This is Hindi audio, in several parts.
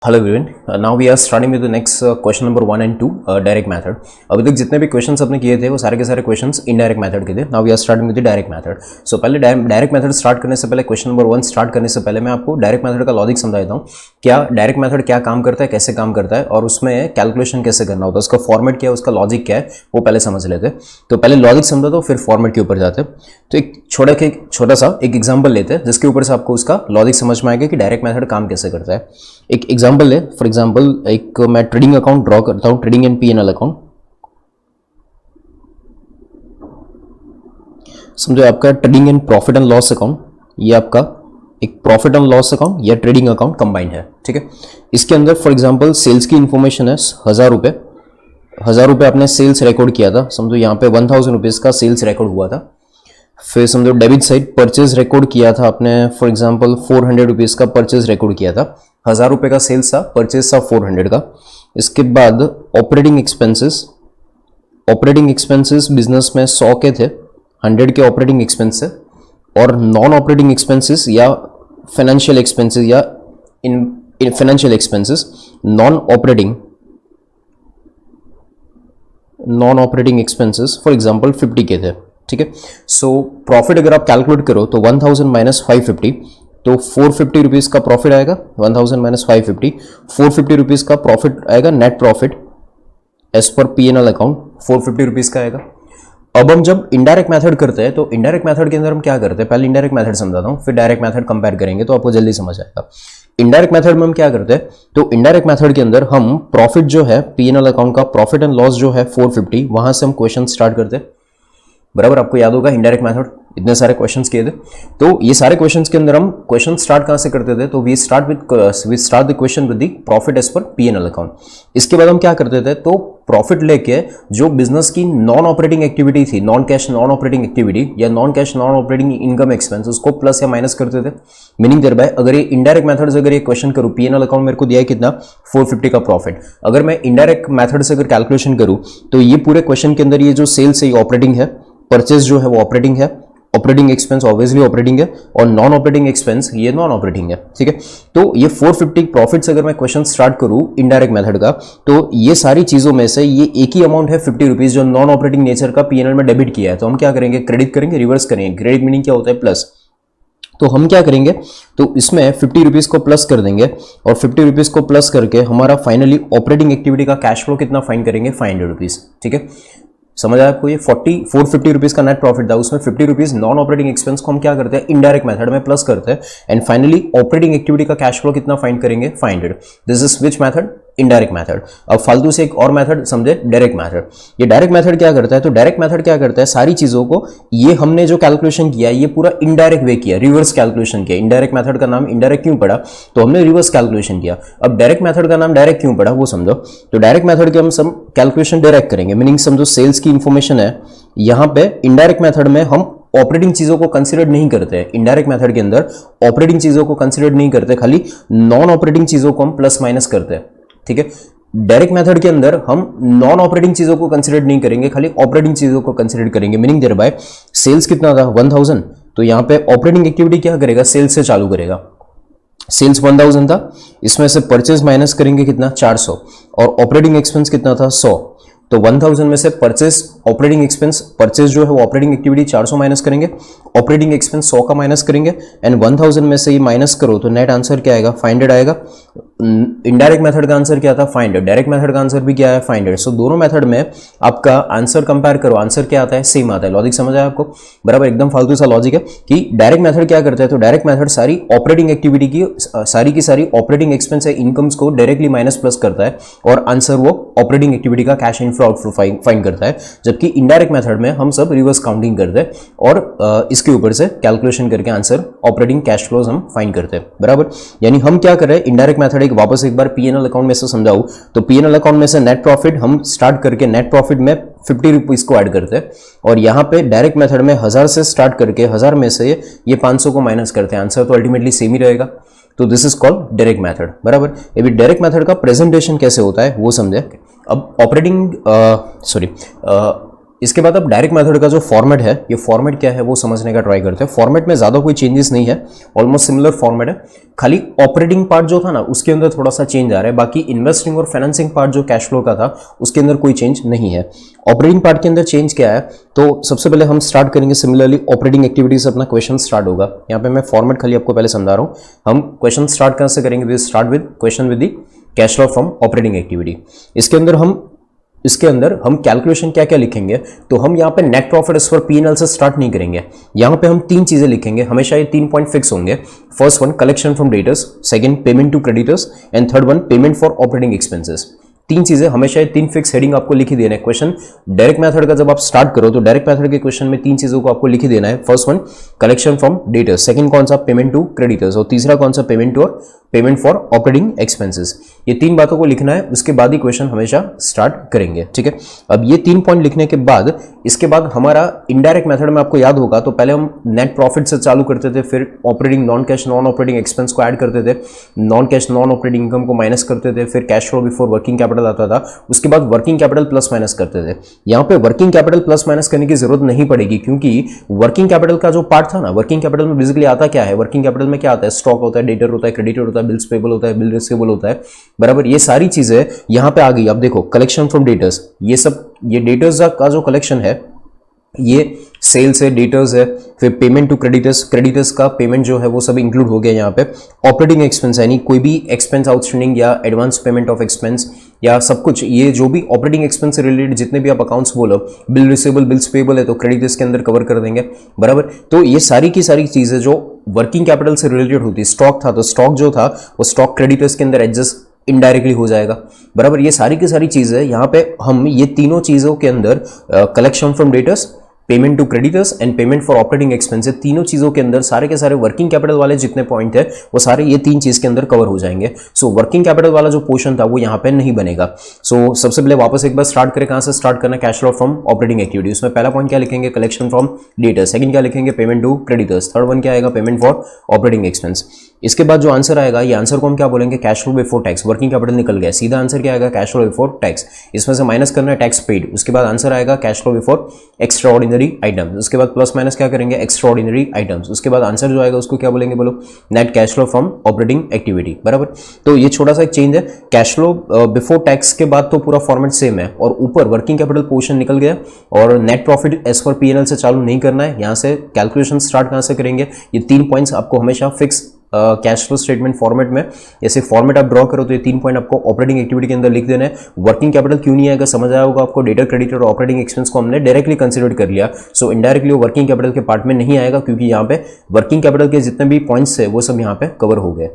Hello everyone, now we are starting with the next question number 1 and 2 direct method. अभी तक जितने भी क्वेश्चंस आपने किए थे वो सारे के सारे क्वेश्चंस इनडायरेक्ट मेथड के थे। Now we are starting with the direct method. So पहले डायरेक्ट मेथड स्टार्ट करने से पहले, क्वेश्चन नंबर 1 स्टार्ट करने से पहले मैं आपको डायरेक्ट मेथड का लॉजिक समझा देता हूँ। क्या डायरेक्ट मेथड क्या काम करता है, कैसे काम करता है और उसमें कैलकुलेशन कैसे करना होता है, उसका फॉर्मेट क्या है, उसका लॉजिक क्या है, वो पहले समझ लेते। तो पहले लॉजिक समझा दो, फिर फॉर्मेट के ऊपर जाते। तो एक छोटा सा एक एग्जाम्पल लेते हैं जिसके ऊपर से आपको उसका लॉजिक समझ में आएगा कि डायरेक्ट मेथड काम कैसे करता है। एक एग्जाम्पल ले, फॉर एग्जाम्पल एक मैं ट्रेडिंग अकाउंट ड्रॉ करता हूं, ट्रेडिंग एंड P&L अकाउंट। समझो आपका trading and profit and loss account, ये आपका एक प्रॉफिट एंड लॉस अकाउंट या ट्रेडिंग अकाउंट कंबाइंड है, ठीक है। इसके अंदर फॉर एग्जांपल सेल्स की इंफॉर्मेशन है 1000 रुपए आपने सेल्स रिकॉर्ड किया था। समझो यहाँ पे 1000 रुपीज का सेल्स रिकॉर्ड हुआ था। फिर समझो डेबिट साइड परचेज रिकॉर्ड किया था आपने, फॉर एग्जांपल 400 रुपीज का परचेज रिकॉर्ड किया था। 1000 रुपए का सेल्स था, परचेज था 400 का। इसके बाद ऑपरेटिंग एक्सपेंसेस बिजनेस में 100 के थे, 100 के ऑपरेटिंग एक्सपेंस है। और नॉन ऑपरेटिंग एक्सपेंसेस या फाइनेंशियल एक्सपेंसेस या in financial expenses non operating expenses for example 50 के थे, ठीक है। सो प्रॉफिट अगर आप कैलकुलेट करो तो 1000 माइनस 550, तो 450 रुपीज का प्रॉफिट आएगा। 1000 माइनस 550, 450 रुपीज का प्रॉफिट आएगा, net profit as per P&L account 450 rupees का आएगा। अब हम जब इनडायरेक्ट मेथड करते हैं तो इनडायरेक्ट मेथड के अंदर हम क्या करते हैं, पहले इनडायरेक्ट मेथड समझाता हूं, फिर डायरेक्ट मेथड कंपेयर करेंगे तो आपको जल्दी समझ आएगा। इनडायरेक्ट मेथड में हम क्या करते हैं, तो इनडायरेक्ट मेथड के अंदर हम प्रॉफिट जो है P&L अकाउंट का प्रॉफिट एंड लॉस जो है 450, वहां से हम क्वेश्चन स्टार्ट करते हैं। बराबर, आपको याद होगा इनडायरेक्ट मेथड इतने सारे क्वेश्चंस किए थे। तो ये सारे क्वेश्चंस के अंदर हम क्वेश्चन स्टार्ट कहां से करते थे, तो we start the question with the profit as per P&L account. इसके बाद हम क्या करते थे, तो प्रॉफिट लेके जो बिजनेस की नॉन ऑपरेटिंग एक्टिविटी थी, non cash non operating activity या non cash non operating income expense, उसको प्लस या माइनस करते थे। मीनिंग देयर बाय, अगर ये इनडायरेक्ट मेथड से अगर ये क्वेश्चन करूं, P&L अकाउंट मेरे को दिया है कितना 450 का प्रॉफिट, अगर मैं इनडायरेक्ट मेथड से अगर कैलकुलेशन करूं तो ये पूरे क्वेश्चन के अंदर ये जो सेल्स है ये ऑपरेटिंग है, परचेज जो है वो ऑपरेटिंग है, ऑपरेटिंग एक्सपेंस ऑब्वियसली ऑपरेटिंग है और नॉन ऑपरेटिंग एक्सपेंस ये नॉन ऑपरेटिंग है, ठीक है। तो ये 450 प्रॉफिट से अगर मैं क्वेश्चन स्टार्ट करूं इनडायरेक्ट मेथड का, तो ये सारी चीजों में से ये एक ही अमाउंट है 50 रुपीज जो नॉन ऑपरेटिंग नेचर का P&L में डेबिट किया है। तो हम क्या करेंगे, क्रेडिट करेंगे, रिवर्स करेंगे। क्रेडिट मीनिंग क्या होता है, प्लस। तो हम क्या करेंगे, तो इसमें 50 रुपीज को प्लस कर देंगे और 50 रुपीज को प्लस करके हमारा फाइनली ऑपरेटिंग एक्टिविटी का कैश फ्लो कितना फाइंड करेंगे, 500 रुपीज, ठीक है। समझ आया आपको, ये 450 रुपीज का नेट प्रॉफिट था, उसमें 50 रुपीज नॉन ऑपरेटिंग एक्सपेंस को हम क्या करते हैं, इनडायरेक्ट मेथड में प्लस करते हैं एंड फाइनली ऑपरेटिंग एक्टिविटी का कैश फ्लो कितना फाइंड करेंगे, 500। This is which method, indirect method. अब फालतू से एक और मेथड समझे, डायरेक्ट मेथड। ये डायरेक्ट मेथड क्या करता है, तो डायरेक्ट मेथड क्या करता है, सारी चीजों को ये हमने जो कैलकुलेशन किया ये पूरा इनडायरेक्ट वे किया, रिवर्स कैलकुलेशन किया। इनडायरेक्ट मेथड का नाम इनडायरेक्ट क्यों पड़ा, तो हमने रिवर्स कैलकुलेशन किया। अब डायरेक्ट मेथड का नाम डायरेक्ट क्यों पड़ा वो समझो। तो डायरेक्ट मेथड के हम सब कैलकुलेशन डायरेक्ट करेंगे, मीनिंग समझो सेल्स की इंफॉर्मेशन है, यहां पे इनडायरेक्ट मेथड में हम ऑपरेटिंग चीजों को कंसीडर नहीं करते हैं। इनडायरेक्ट मेथड के अंदर ऑपरेटिंग चीजों को कंसीडर नहीं करते, खाली नॉन ऑपरेटिंग चीजों को हम प्लस माइनस करते हैं, ठीक है। डायरेक्ट मेथड के अंदर हम नॉन ऑपरेटिंग चीजों को कंसीडर नहीं करेंगे, खाली ऑपरेटिंग चीजों को कंसीडर करेंगे। मीनिंग देयर बाय, सेल्स कितना था 1000, तो यहां पे ऑपरेटिंग एक्टिविटी क्या करेगा, सेल्स से चालू करेगा। सेल्स 1000 था, इसमें से परचेज माइनस करेंगे कितना 400 और ऑपरेटिंग एक्सपेंस कितना था 100। तो 1000 में से परचेज ऑपरेटिंग एक्सपेंस, परचेज जो है वो ऑपरेटिंग एक्टिविटी 400 माइनस करेंगे, ऑपरेटिंग एक्सपेंस 100 का माइनस करेंगे एंड 1000 में से ये माइनस करो तो नेट आंसर क्या आएगा, 500 आएगा। इनडायरेक्ट मेथड का आंसर क्या था, 500। डायरेक्ट मेथड का आंसर भी क्या है, 500। सो दोनों मेथड में आपका आंसर कंपेयर करो, आंसर क्या आता है, सेम आता है। लॉजिक समझ आया आपको, बराबर, एकदम फालतू सा लॉजिक है कि डायरेक्ट मेथड क्या करता है, तो डायरेक्ट मेथड सारी ऑपरेटिंग एक्टिविटी की सारी ऑपरेटिंग एक्सपेंस है इनकम्स को डायरेक्टली माइनस प्लस करता है और आंसर वो ऑपरेटिंग एक्टिविटी का कैश इनफ्लो आउटफ्लो फाइंड करता है। जबकि इनडायरेक्ट मेथड में हम सब रिवर्स काउंटिंग करते हैं और इसके ऊपर से कैलकुलेशन करके आंसर ऑपरेटिंग कैश फ्लोज हम फाइंड करते हैं, बराबर। यानी हम क्या कर रहे हैं, इनडायरेक्ट मेथड वापस एक बार P&L अकाउंट में से समझाऊं तो P&L अकाउंट में से नेट प्रॉफिट हम स्टार्ट करके नेट प्रॉफिट में 50 रुपीज को ऐड करते हैं और यहां पे डायरेक्ट मेथड में 1000 से स्टार्ट करके 1000 में से ये 500 को माइनस करते हैं, आंसर तो अल्टीमेटली सेम ही रहेगा। तो this is called direct method, बराबर। अभी डायरेक्ट मेथड का प्रेजेंटेशन कैसे होता है वो समझे। अब इसके बाद अब डायरेक्ट मेथड का जो फॉर्मेट है, ये फॉर्मेट क्या है वो समझने का ट्राई करते हैं। फॉर्मेट में ज़्यादा कोई चेंजेस नहीं है, ऑलमोस्ट सिमिलर फॉर्मेट है, खाली ऑपरेटिंग पार्ट जो था ना उसके अंदर थोड़ा सा चेंज आ रहा है, बाकी इन्वेस्टिंग और फाइनेंसिंग पार्ट जो कैश फ्लो का था उसके अंदर कोई चेंज नहीं है। ऑपरेटिंग पार्ट के अंदर चेंज क्या है, तो सबसे पहले हम स्टार्ट करेंगे सिमिलरली ऑपरेटिंग एक्टिविटीज से अपना क्वेश्चन स्टार्ट होगा। यहाँ पे मैं फॉर्मेट खाली आपको पहले समझा रहा हूँ। हम क्वेश्चन स्टार्ट कहाँ से करेंगे, we start with question with the cash flow from operating activity. इसके अंदर हम कैलकुलेशन क्या क्या लिखेंगे, तो हम यहाँ पे net profit as per P&L से स्टार्ट नहीं करेंगे। यहाँ पे हम 3 चीजें लिखेंगे, हमेशा ये 3 पॉइंट फिक्स होंगे। First one collection from debtors, second payment to creditors and third one payment for operating expenses. 3 चीजें हमेशा ये 3 फिक्स हेडिंग आपको लिख ही देना है। क्वेश्चन डायरेक्ट मेथड का जब आप स्टार्ट करो तो डायरेक्ट मेथड के क्वेश्चन में 3 चीजों को आपको लिख ही देना है। First one collection from debtors, second कौन सा पेमेंट टू क्रेडिटर्स और तीसरा कौन सा पेमेंट फॉर ऑपरेटिंग एक्सपेंसेस। ये 3 बातों को लिखना है, उसके बाद ही क्वेश्चन हमेशा स्टार्ट करेंगे, ठीक है। अब ये 3 पॉइंट लिखने के बाद इसके बाद हमारा इनडायरेक्ट मेथड में आपको याद होगा तो पहले हम नेट प्रॉफिट से चालू करते थे, फिर operating non cash non operating expense को ऐड करते थे, non cash non operating income को माइनस करते थे, फिर cash flow before working capital आता था, उसके बाद वर्किंग कैपिटल प्लस माइनस करते थे। यहाँ पे वर्किंग कैपिटल प्लस माइनस करने की जरूरत नहीं पड़ेगी, क्योंकि वर्किंग कैपिटल का जो पार्ट था ना, वर्किंग कैपिटल में बेसिकली आता क्या है, वर्किंग कैपिटल में क्या आता है, स्टॉक होता है, डेटर होता है, क्रेडिटर होता है, बिल्स पेबल होता है, बिल रिसीवेबल होता है, बराबर। ये सारी चीजें यहाँ पे आ गई। अब देखो कलेक्शन फ्रॉम डेटर्स, ये सब ये डेटर्स का जो कलेक्शन है ये सेल्स है, डेटर्स है, फिर पेमेंट टू क्रेडिटर्स, क्रेडिटर्स का पेमेंट जो है वो सब इंक्लूड हो गया यहाँ पे। ऑपरेटिंग एक्सपेंस यानी कोई भी एक्सपेंस आउटस्टैंडिंग या एडवांस पेमेंट ऑफ एक्सपेंस या सब कुछ, ये जो भी ऑपरेटिंग एक्सपेंस से रिलेटेड जितने भी आप अकाउंट्स बोलो, बिल रिसीवेबल बिल्स पेबल है तो क्रेडिटर्स के अंदर कवर कर देंगे, बराबर। तो ये सारी की सारी चीजें जो वर्किंग कैपिटल से रिलेटेड होती है, स्टॉक था तो स्टॉक जो था वो स्टॉक क्रेडिटर्स के अंदर एडजस्ट इनडायरेक्टली हो जाएगा, बराबर। ये सारी की सारी चीजें यहाँ पे हम ये तीनों चीजों के अंदर collection from debtors, payment to creditors and payment for operating expenses, तीनों चीजों के अंदर सारे के सारे वर्किंग कैपिटल वाले जितने पॉइंट है वो सारे ये 3 चीज के अंदर कवर हो जाएंगे। सो वर्किंग कैपिटल वाला जो पोर्शन था वो यहाँ पे नहीं बनेगा। सो सबसे पहले वापस एक बार स्टार्ट करें, कहां से स्टार्ट करना, cash flow from operating activity. उसमें पहला पॉइंट क्या लिखेंगे, कलेक्शन फ्रॉम डेटर्स, सेकंड क्या लिखेंगे, payment to creditors, third one क्या आएगा, पेमेंट फॉर ऑपरेटिंग एक्सपेंस। इसके बाद जो आंसर आएगा, ये आंसर को हम क्या बोलेंगे, cash flow before tax. Working capital निकल गया, सीधा आंसर क्या आएगा, कैश फ्लो बिफोर टैक्स। इसमें से माइनस करना है टैक्स पेड, उसके बाद आंसर आएगा cash flow before extra ordinary items. उसके बाद प्लस माइनस क्या करेंगे, एक्स्ट्रा ऑर्डिनरी आइटम्स। उसके बाद आंसर जो आएगा उसको क्या बोलेंगे, बोलो, net cash flow from operating activity, बराबर। तो ये छोटा सा एक चेंज है, कैश फ्लो बिफोर टैक्स के बाद तो पूरा फॉर्मेट सेम है, और ऊपर वर्किंग कैपिटल पोर्शन निकल गया और net profit as per P&L से चालू नहीं करना है। यहां से कैलकुलेशन स्टार्ट कहां से करेंगे, ये 3 पॉइंट्स आपको हमेशा fix cash flow statement format में जैसे फॉर्मेट आप ड्रॉ करो तो ये 3 पॉइंट आपको ऑपरेटिंग एक्टिविटी के अंदर लिख देना है। वर्किंग कैपिटल क्यों नहीं आएगा समझ आया होगा आपको, डेटर क्रेडिटर और ऑपरेटिंग एक्सपेंस को हमने डायरेक्टली कंसीडर कर लिया, सो इनडायरेक्टली वो वर्किंग कैपिटल के पार्ट में नहीं आएगा, क्योंकि यहाँ पे वर्किंग कैपिटल के जितने भी पॉइंट्स है वो सब यहाँ पे कवर हो गए,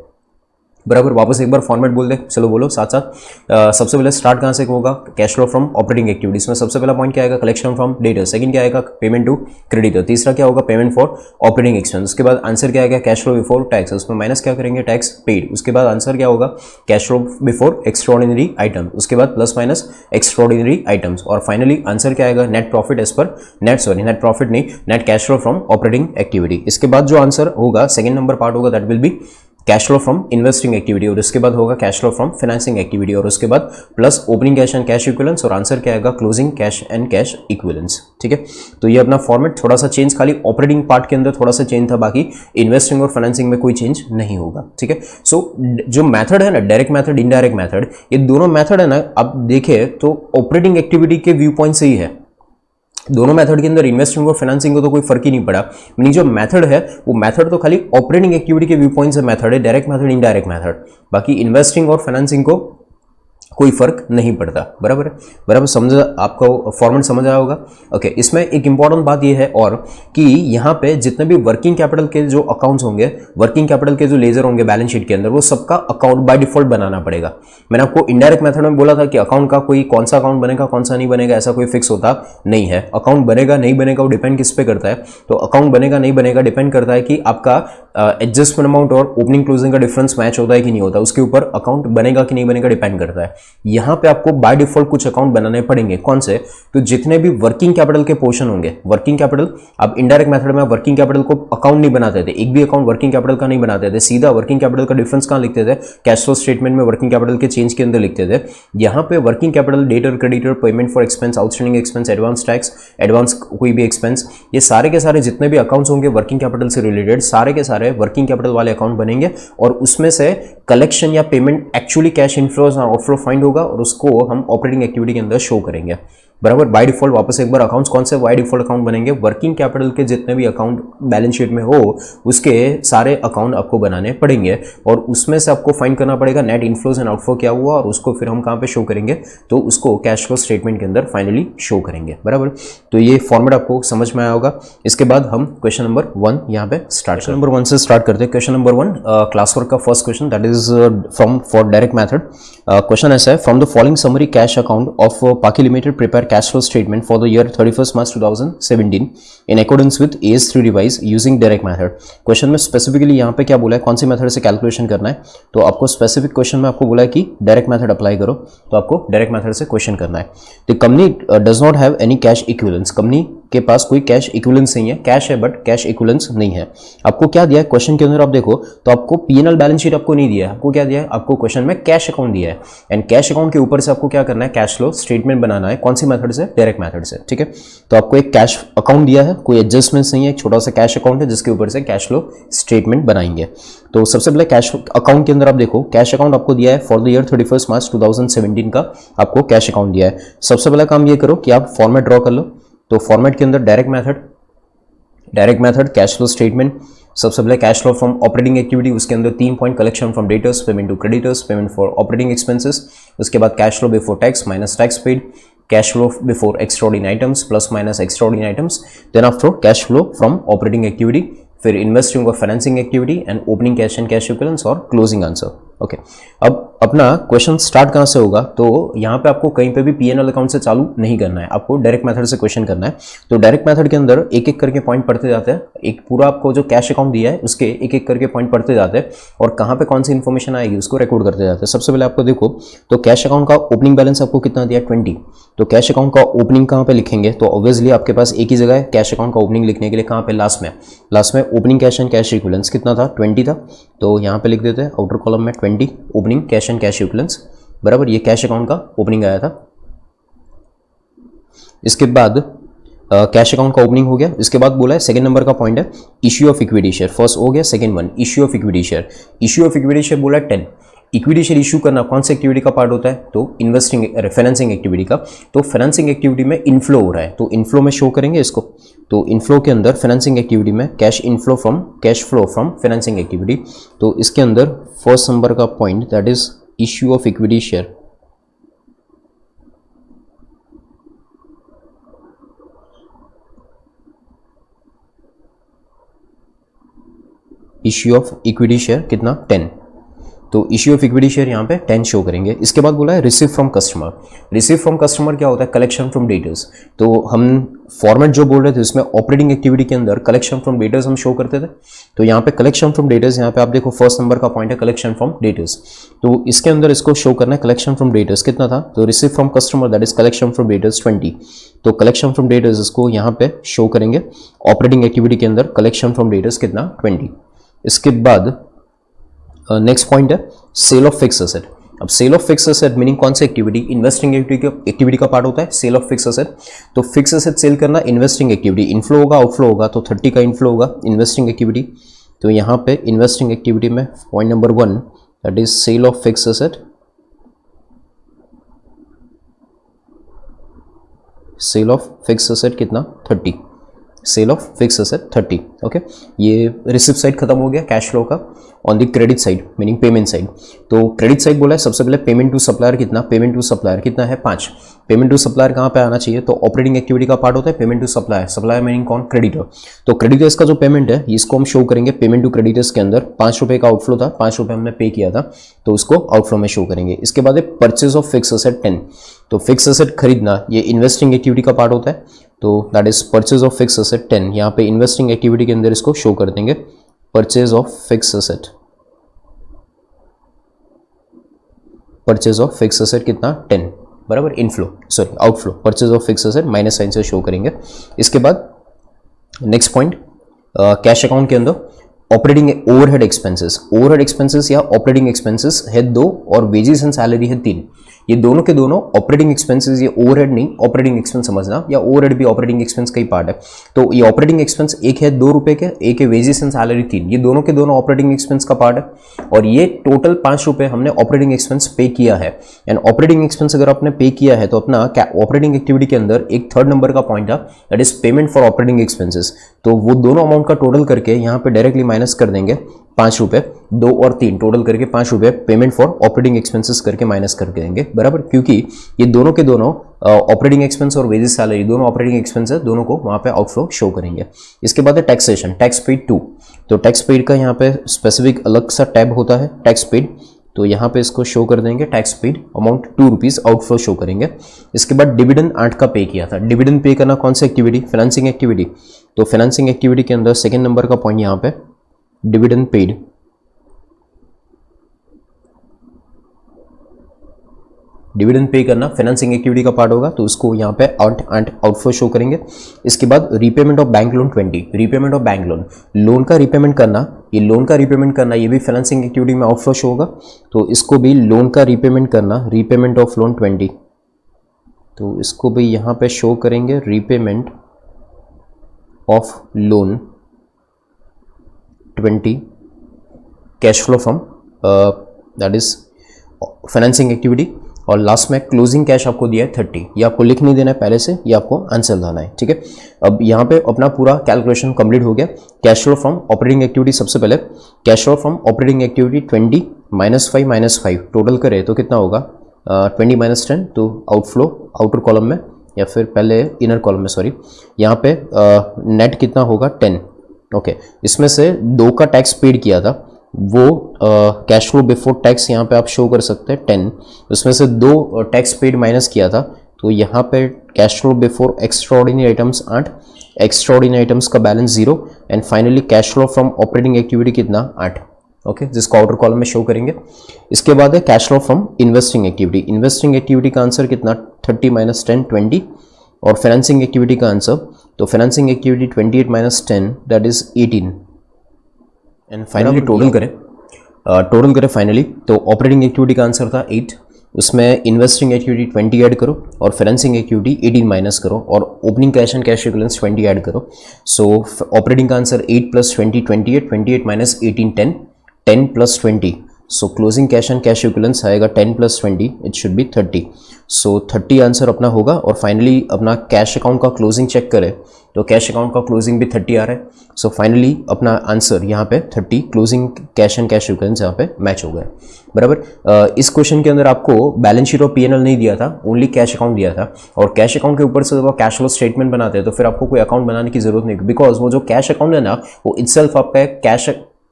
बराबर। वापस एक बार फॉर्मेट बोल दे, चलो बोलो साथ साथ। सबसे पहले स्टार्ट कहां से होगा, cash flow from operating activities में सबसे पहला पॉइंट क्या आएगा, कलेक्शन फ्रॉम डेटर, सेकंड क्या आएगा, पेमेंट टू क्रेडिटर, तीसरा क्या होगा, पेमेंट फॉर ऑपरेटिंग एक्सपेंस। उसके बाद आंसर क्या आएगा, कैश फ्लो बिफोर टैक्स, उसमें माइनस क्या करेंगे, टैक्स पेड। उसके बाद आंसर क्या होगा, cash flow before extraordinary item, उसके बाद प्लस माइनस एक्स्ट्राऑर्डिनरी आइटम्स, और फाइनली आंसर क्या आएगा, net profit as per net profit नहीं, net cash flow from operating activity. इसके बाद जो आंसर होगा, सेकंड नंबर पार्ट होगा, that will be cash flow from investing activity, और उसके बाद होगा cash flow from financing activity, और उसके बाद plus opening cash and cash equivalence, और आंसर क्या आएगा, closing cash and cash equivalence, ठीक है। तो ये अपना फॉर्मेट थोड़ा सा चेंज, खाली ऑपरेटिंग पार्ट के अंदर थोड़ा सा चेंज था, बाकी इन्वेस्टिंग और फाइनेंसिंग में कोई चेंज नहीं होगा, ठीक है। सो जो मेथड है ना, डायरेक्ट मेथड, इनडायरेक्ट मेथड, ये दोनों मेथड है ना, आप देखें तो ऑपरेटिंग एक्टिविटी के व्यू पॉइंट से ही है। दोनों मेथड के अंदर इन्वेस्टिंग और फाइनेंसिंग को तो कोई फर्क ही नहीं पड़ा, मीनिंग जो मेथड है वो मेथड तो खाली ऑपरेटिंग एक्टिविटी के व्यू पॉइंट से मेथड है, डायरेक्ट मेथड, इनडायरेक्ट मेथड, बाकी इन्वेस्टिंग और फाइनेंसिंग को कोई फर्क नहीं पड़ता, बराबर है, बराबर समझ, आपको फॉर्मेट समझ आया होगा। ओके, इसमें एक इंपॉर्टेंट बात यह है और कि यहाँ पे जितने भी वर्किंग कैपिटल के जो अकाउंट्स होंगे, वर्किंग कैपिटल के जो लेजर होंगे बैलेंस शीट के अंदर, वो सबका अकाउंट बाय डिफॉल्ट बनाना पड़ेगा। मैंने आपको इनडायरेक्ट मेथड में बोला था कि अकाउंट का कोई कौन सा अकाउंट बनेगा कौन सा नहीं बनेगा, ऐसा कोई फिक्स होता नहीं है। अकाउंट बनेगा नहीं बनेगा वो डिपेंड किस पे करता है, तो अकाउंट बनेगा नहीं बनेगा डिपेंड करता है कि आपका एडजस्टमेंट अमाउंट और ओपनिंग क्लोजिंग का डिफरेंस मैच होता है कि नहीं होता, उसके ऊपर अकाउंट बनेगा कि नहीं बनेगा डिपेंड करता है। यहाँ पे आपको बाय डिफॉल्ट कुछ अकाउंट बनाने पड़ेंगे। कौन से? तो जितने भी वर्किंग कैपिटल के पोर्शन होंगे, वर्किंग कैपिटल, अब इनडायरेक्ट मेथड में वर्किंग कैपिटल को अकाउंट नहीं बनाते थे, एक भी अकाउंट वर्किंग कैपिटल का नहीं बनाते थे, सीधा वर्किंग कैपिटल का डिफरेंस कहाँ लिखते थे? कैश फ्लो स्टेटमेंट में वर्किंग कैपिटल के चेंज के अंदर लिखते थे। यहाँ पे working capital, debtor, creditor, payment for expense, outstanding expense, advance tax, advance कोई भी एक्सपेंस, ये सारे के सारे जितने भी अकाउंट्स होंगे वर्किंग कैपिटल से रिलेटेड, सारे के सारे वर्किंग कैपिटल वाले अकाउंट बनेंगे और उसमें से कलेक्शन या पेमेंट एक्चुअली कैश इनफ्लोज और आउटफ्लो फाइंड होगा और उसको हम ऑपरेटिंग एक्टिविटी के अंदर शो करेंगे। बराबर। बाय डिफॉल्ट वापस एक बार अकाउंट्स कौन से बाय डिफॉल्ट अकाउंट बनेंगे? वर्किंग कैपिटल के जितने भी अकाउंट बैलेंस शीट में हो उसके सारे अकाउंट आपको बनाने पड़ेंगे और उसमें से आपको फाइंड करना पड़ेगा नेट इनफ्लोज एंड आउटफ्लो क्या हुआ और उसको फिर हम कहाँ पे शो करेंगे? तो उसको कैश फ्लो स्टेटमेंट के अंदर फाइनली शो करेंगे। बराबर। तो ये फॉर्मेट आपको समझ में आया होगा। इसके बाद हम क्वेश्चन नंबर 1 यहाँ पे स्टार्ट, क्वेश्चन नंबर 1 से स्टार्ट करते हैं। क्वेश्चन नंबर 1 क्लास वर्क का first question, that is from for direct method. Question ऐसा है, from the following summary cash account of पाकी limited prepare cash flow statement for the year 31st March 2017 in accordance with AS3 revise using direct method। Question में स्पेसिफिकली यहाँ पे क्या बोला है, कौन सी मेथड से कैलकुलेशन करना है? तो आपको स्पेसिफिक क्वेश्चन में आपको बोला है कि डायरेक्ट मेथड अप्लाई करो, तो आपको डायरेक्ट मेथड से क्वेश्चन करना है। The company does not have any cash equivalence, company के पास कोई कैश इक्विवेलेंस नहीं है, कैश है बट कैश इक्विवेलेंस नहीं है। आपको क्या दिया है क्वेश्चन के अंदर? आप देखो तो आपको पीएनएल बैलेंस शीट आपको नहीं दिया है, आपको क्या दिया है? आपको क्वेश्चन में कैश अकाउंट दिया है एंड कैश अकाउंट के ऊपर से आपको क्या करना है? कैश फ्लो स्टेटमेंट बनाना है। कौन सी मेथड से? डायरेक्ट मेथड से। ठीक है, तो आपको एक कैश अकाउंट दिया है, कोई एडजस्टमेंट्स नहीं है, एक छोटा सा कैश अकाउंट है जिसके ऊपर से कैश फ्लो स्टेटमेंट बनाएंगे। तो सबसे पहले कैश अकाउंट के अंदर आप देखो, कैश अकाउंट आपको दिया है फॉर द ईयर 31 मार्च 2017 का आपको कैश अकाउंट दिया है। सबसे पहला काम ये करो कि आप फॉर्मेट ड्रॉ कर लो। तो फॉर्मेट के अंदर direct method cash flow statement, सबसे पहले cash flow from operating activity, उसके अंदर 3 point, collection from debtors, payment to creditors, payment for operating expenses, उसके बाद cash flow before tax minus tax paid, cash flow before extraordinary items plus minus extraordinary items, then after cash flow from operating activity, फिर इन्वेस्टिंग और financing activity and opening cash and cash equivalence और क्लोजिंग आंसर। ओके, अब अपना क्वेश्चन स्टार्ट कहाँ से होगा? तो यहाँ पे आपको कहीं पे भी पीएनएल अकाउंट से चालू नहीं करना है, आपको डायरेक्ट मेथड से क्वेश्चन करना है। तो डायरेक्ट मेथड के अंदर एक एक करके पॉइंट पढ़ते जाते हैं, एक पूरा आपको जो कैश अकाउंट दिया है उसके एक एक करके पॉइंट पढ़ते जाते हैं और कहाँ पे कौन सी इन्फॉर्मेशन आएगी उसको रिकॉर्ड करते जाते हैं। सबसे पहले आपको देखो तो कैश अकाउंट का ओपनिंग बैलेंस आपको कितना दिया है? 20। तो कैश अकाउंट का ओपनिंग कहाँ पे लिखेंगे? तो ऑब्वियसली आपके पास एक ही जगह है कैश अकाउंट का ओपनिंग लिखने के लिए, कहाँ पे? लास्ट में opening cash and cash equivalence कितना था? 20 था। तो यहाँ पे लिख देते हैं आउटर कॉलम में 20 opening cash and cash equivalence. बराबर, ये कैश अकाउंट का ओपनिंग आया था। इसके बाद कैश अकाउंट का ओपनिंग हो गया। इसके बाद बोला है सेकंड नंबर का पॉइंट है issue of equity share. First हो गया, second one issue of equity share. Issue of equity share बोला है 10। इक्विटी शेयर इशू करना कौन सी एक्टिविटी का पार्ट होता है? तो इन्वेस्टिंग फाइनेंसिंग एक्टिविटी का। तो फाइनेंसिंग एक्टिविटी में इनफ्लो हो रहा है, तो इनफ्लो में शो करेंगे इसको। तो इनफ्लो के अंदर फाइनेंसिंग एक्टिविटी में cash flow from financing activity. तो इसके अंदर फर्स्ट नंबर का point that is issue of equity share. Issue of equity share कितना? 10। तो इश्यू ऑफ इक्विटी शेयर यहाँ पे 10 शो करेंगे। इसके बाद बोला है receive from customer. Receive from customer क्या होता है? Collection from debtors. तो हम फॉर्मेट जो बोल रहे थे उसमें ऑपरेटिंग एक्टिविटी के अंदर कलेक्शन फ्रॉम डेटर्स हम शो करते थे। तो यहाँ पे कलेक्शन फ्रॉम डेटर्स, यहाँ पे आप देखो फर्स्ट नंबर का पॉइंट है कलेक्शन फ्रॉम डेटर्स। तो इसके अंदर इसको शो करना है कलेक्शन फ्रॉम डेटर्स कितना था? तो receive from customer that is collection from debtors 20। तो कलेक्शन फ्रॉम डेटर्स इसको यहाँ पे शो करेंगे ऑपरेटिंग एक्टिविटी के अंदर कलेक्शन फ्रॉम डेटर्स कितना? 20। इसके बाद नेक्स्ट पॉइंट है सेल ऑफ फिक्स एसेट। अब sale of fix asset meaning कौन सी एक्टिविटी? इन्वेस्टिंग एक्टिविटी का पार्ट होता है सेल ऑफ फिक्स एसेट। तो फिक्स एसेट सेल करना इन्वेस्टिंग एक्टिविटी, इनफ्लो होगा आउटफ्लो होगा, तो 30 का इनफ्लो होगा इन्वेस्टिंग एक्टिविटी। तो यहाँ पे इन्वेस्टिंग एक्टिविटी में point number 1 that is sale of fix asset. Sale of fix asset कितना? 30। Sale of fix asset 30। Okay, ये रिसिप्ट साइड खत्म हो गया कैश फ्लो का। On the credit side meaning payment side, तो क्रेडिट साइड बोला है सबसे पहले पेमेंट टू सप्लायर कितना? पेमेंट टू सप्लायर कितना है? 5। पेमेंट टू सप्लायर कहाँ पे आना चाहिए? तो ऑपरेटिंग एक्टिविटी का पार्ट होता है payment to supplier. Supplier meaning कौन? क्रेडिटर। तो क्रेडिटर्स का जो पेमेंट है इसको हम शो करेंगे पेमेंट टू क्रेडिटर्स के अंदर। 5 रुपये का आउटफ्लो था, 5 रुपये हमने पे किया था, तो उसको आउटफ्लो में शो करेंगे। इसके बाद परचेज ऑफ फिक्स एसेट 10। तो फिक्स एसेट खरीदना ये इन्वेस्टिंग एक्टिविटी का पार्ट होता है, तो that is purchase of fix asset 10। यहाँ पे इन्वेस्टिंग एक्टिविटी के अंदर इसको शो कर देंगे purchase of fix asset. Purchase of fix asset कितना 10, बराबर, inflow sorry outflow, purchase of fix asset minus sign से शो करेंगे। इसके बाद नेक्स्ट पॉइंट, कैश अकाउंट के अंदर ऑपरेटिंग ओवरहेड एक्सपेंसेस या ऑपरेटिंग एक्सपेंसेस है 2 और वेजेस एंड सैलरी है 3। ये दोनों के दोनों ऑपरेटिंग एक्सपेंसेस, ये ओवरहेड नहीं ऑपरेटिंग एक्सपेंस समझना, या ओवरहेड भी ऑपरेटिंग एक्सपेंस का ही पार्ट है। तो ये ऑपरेटिंग एक्सपेंस एक है 2 रुपए के, एक है वेजेस एंड सैलरी 3, ये दोनों के दोनों ऑपरेटिंग एक्सपेंस का पार्ट है। और ये टोटल 5 रुपए हमने ऑपरेटिंग एक्सपेंस पे किया है। एंड ऑपरेटिंग एक्सपेंस अगर आपने पे किया है तो अपना ऑपरेटिंग एक्टिविटी के अंदर एक 3rd नंबर का पॉइंट है, that is payment for operating expenses. तो वो दोनों अमाउंट का टोटल करके यहाँ पे डायरेक्टली माइनस कर देंगे 5 रुपए, 2 और 3 टोटल करके 5 रुपए पेमेंट फॉर ऑपरेटिंग एक्सपेंसेस करके माइनस करके देंगे, बराबर, क्योंकि ये दोनों के दोनों ऑपरेटिंग एक्सपेंस और वेजेस सैलरी दोनों ऑपरेटिंग एक्सपेंस है, दोनों को वहां पे आउटफ्लो शो करेंगे। इसके बाद है टैक्सेशन, टैक्स पेड 2। तो टैक्स पेड का यहाँ पे स्पेसिफिक अलग सा टैब होता है टैक्स पेड, तो यहाँ पे इसको शो कर देंगे, tax paid amount 2 rupees outflow show करेंगे। इसके बाद डिविडेंड 8 का पे किया था। डिविडेंड पे करना कौन सी एक्टिविटी, फाइनेंसिंग एक्टिविटी। तो फाइनेंसिंग एक्टिविटी के अंदर 2nd नंबर का पॉइंट यहाँ पे डिविडेंड पेड, डिविडेंड पे करना फाइनेंसिंग एक्टिविटी का पार्ट होगा, तो उसको यहाँ पे आउटफ्लो शो करेंगे। इसके बाद repayment of bank loan 20, repayment of bank loan, loan का रीपेमेंट करना, ये लोन का रीपेमेंट करना ये भी फाइनेंसिंग एक्टिविटी में आउटफ्लो शो होगा, तो इसको भी लोन का रीपेमेंट करना, रीपेमेंट ऑफ लोन 20, तो इसको भी यहाँ पे शो करेंगे repayment of loan 20, cash flow from that is financing activity. और लास्ट में क्लोजिंग कैश आपको दिया है 30, ये आपको लिख नहीं देना है पहले से, ये आपको आंसर लाना है, ठीक है। अब यहाँ पे अपना पूरा कैलकुलेशन कंप्लीट हो गया। Cash flow from operating activity, सबसे पहले cash flow from operating activity 20 -5 total करे तो कितना होगा 20 - 10, तो आउटफ्लो आउटर कॉलम में या फिर पहले इनर कॉलम में सॉरी, यहाँ पे नेट कितना होगा 10, ओके। इसमें से 2 का टैक्स पेड किया था, वो कैश फ्लो बिफोर टैक्स यहाँ पे आप शो कर सकते हैं 10, उसमें से 2 टैक्स पेड माइनस किया था, तो यहाँ पे cash flow before extraordinary items 8, extraordinary items का balance 0, and finally cash flow from operating activity कितना 8, ओके, जिसको आउटर कॉलम में शो करेंगे। इसके बाद है cash flow from investing activity. Investing activity का आंसर कितना 30 - 10 20, और फाइनेंसिंग एक्टिविटी का आंसर, तो financing activity 28 - 10 that is 18। And finally total करें फाइनली, तो ऑपरेटिंग एक्टिविटी का आंसर था 8, उसमें इन्वेस्टिंग एक्टिविटी 20 ऐड करो और फाइनेंसिंग एक्टिविटी 18 माइनस करो और opening cash and cash equivalents 20 add करो। सो ऑपरेटिंग का answer 8 + 20 28, 28 - 18 10, 10 + 20, so closing cash and cash equivalents आएगा 10 + 20, it should be 30। So 30 answer अपना होगा। और फाइनली अपना कैश अकाउंट का क्लोजिंग चेक करें तो कैश अकाउंट का क्लोजिंग भी 30 आ रहा है। सो फाइनली अपना आंसर यहाँ पे 30 closing cash and cash equivalents यहाँ पे मैच हो गए, बराबर। इस क्वेश्चन के अंदर आपको बैलेंस शीट और P&L नहीं दिया था, ओनली कैश अकाउंट दिया था। और कैश अकाउंट के ऊपर से जब आप कैश फ्लो स्टेटमेंट बनाते हैं तो फिर आपको कोई अकाउंट बनाने की जरूरत नहीं, बिकॉज वो जो कैश अकाउंट है ना वो इटसेल्फ आपका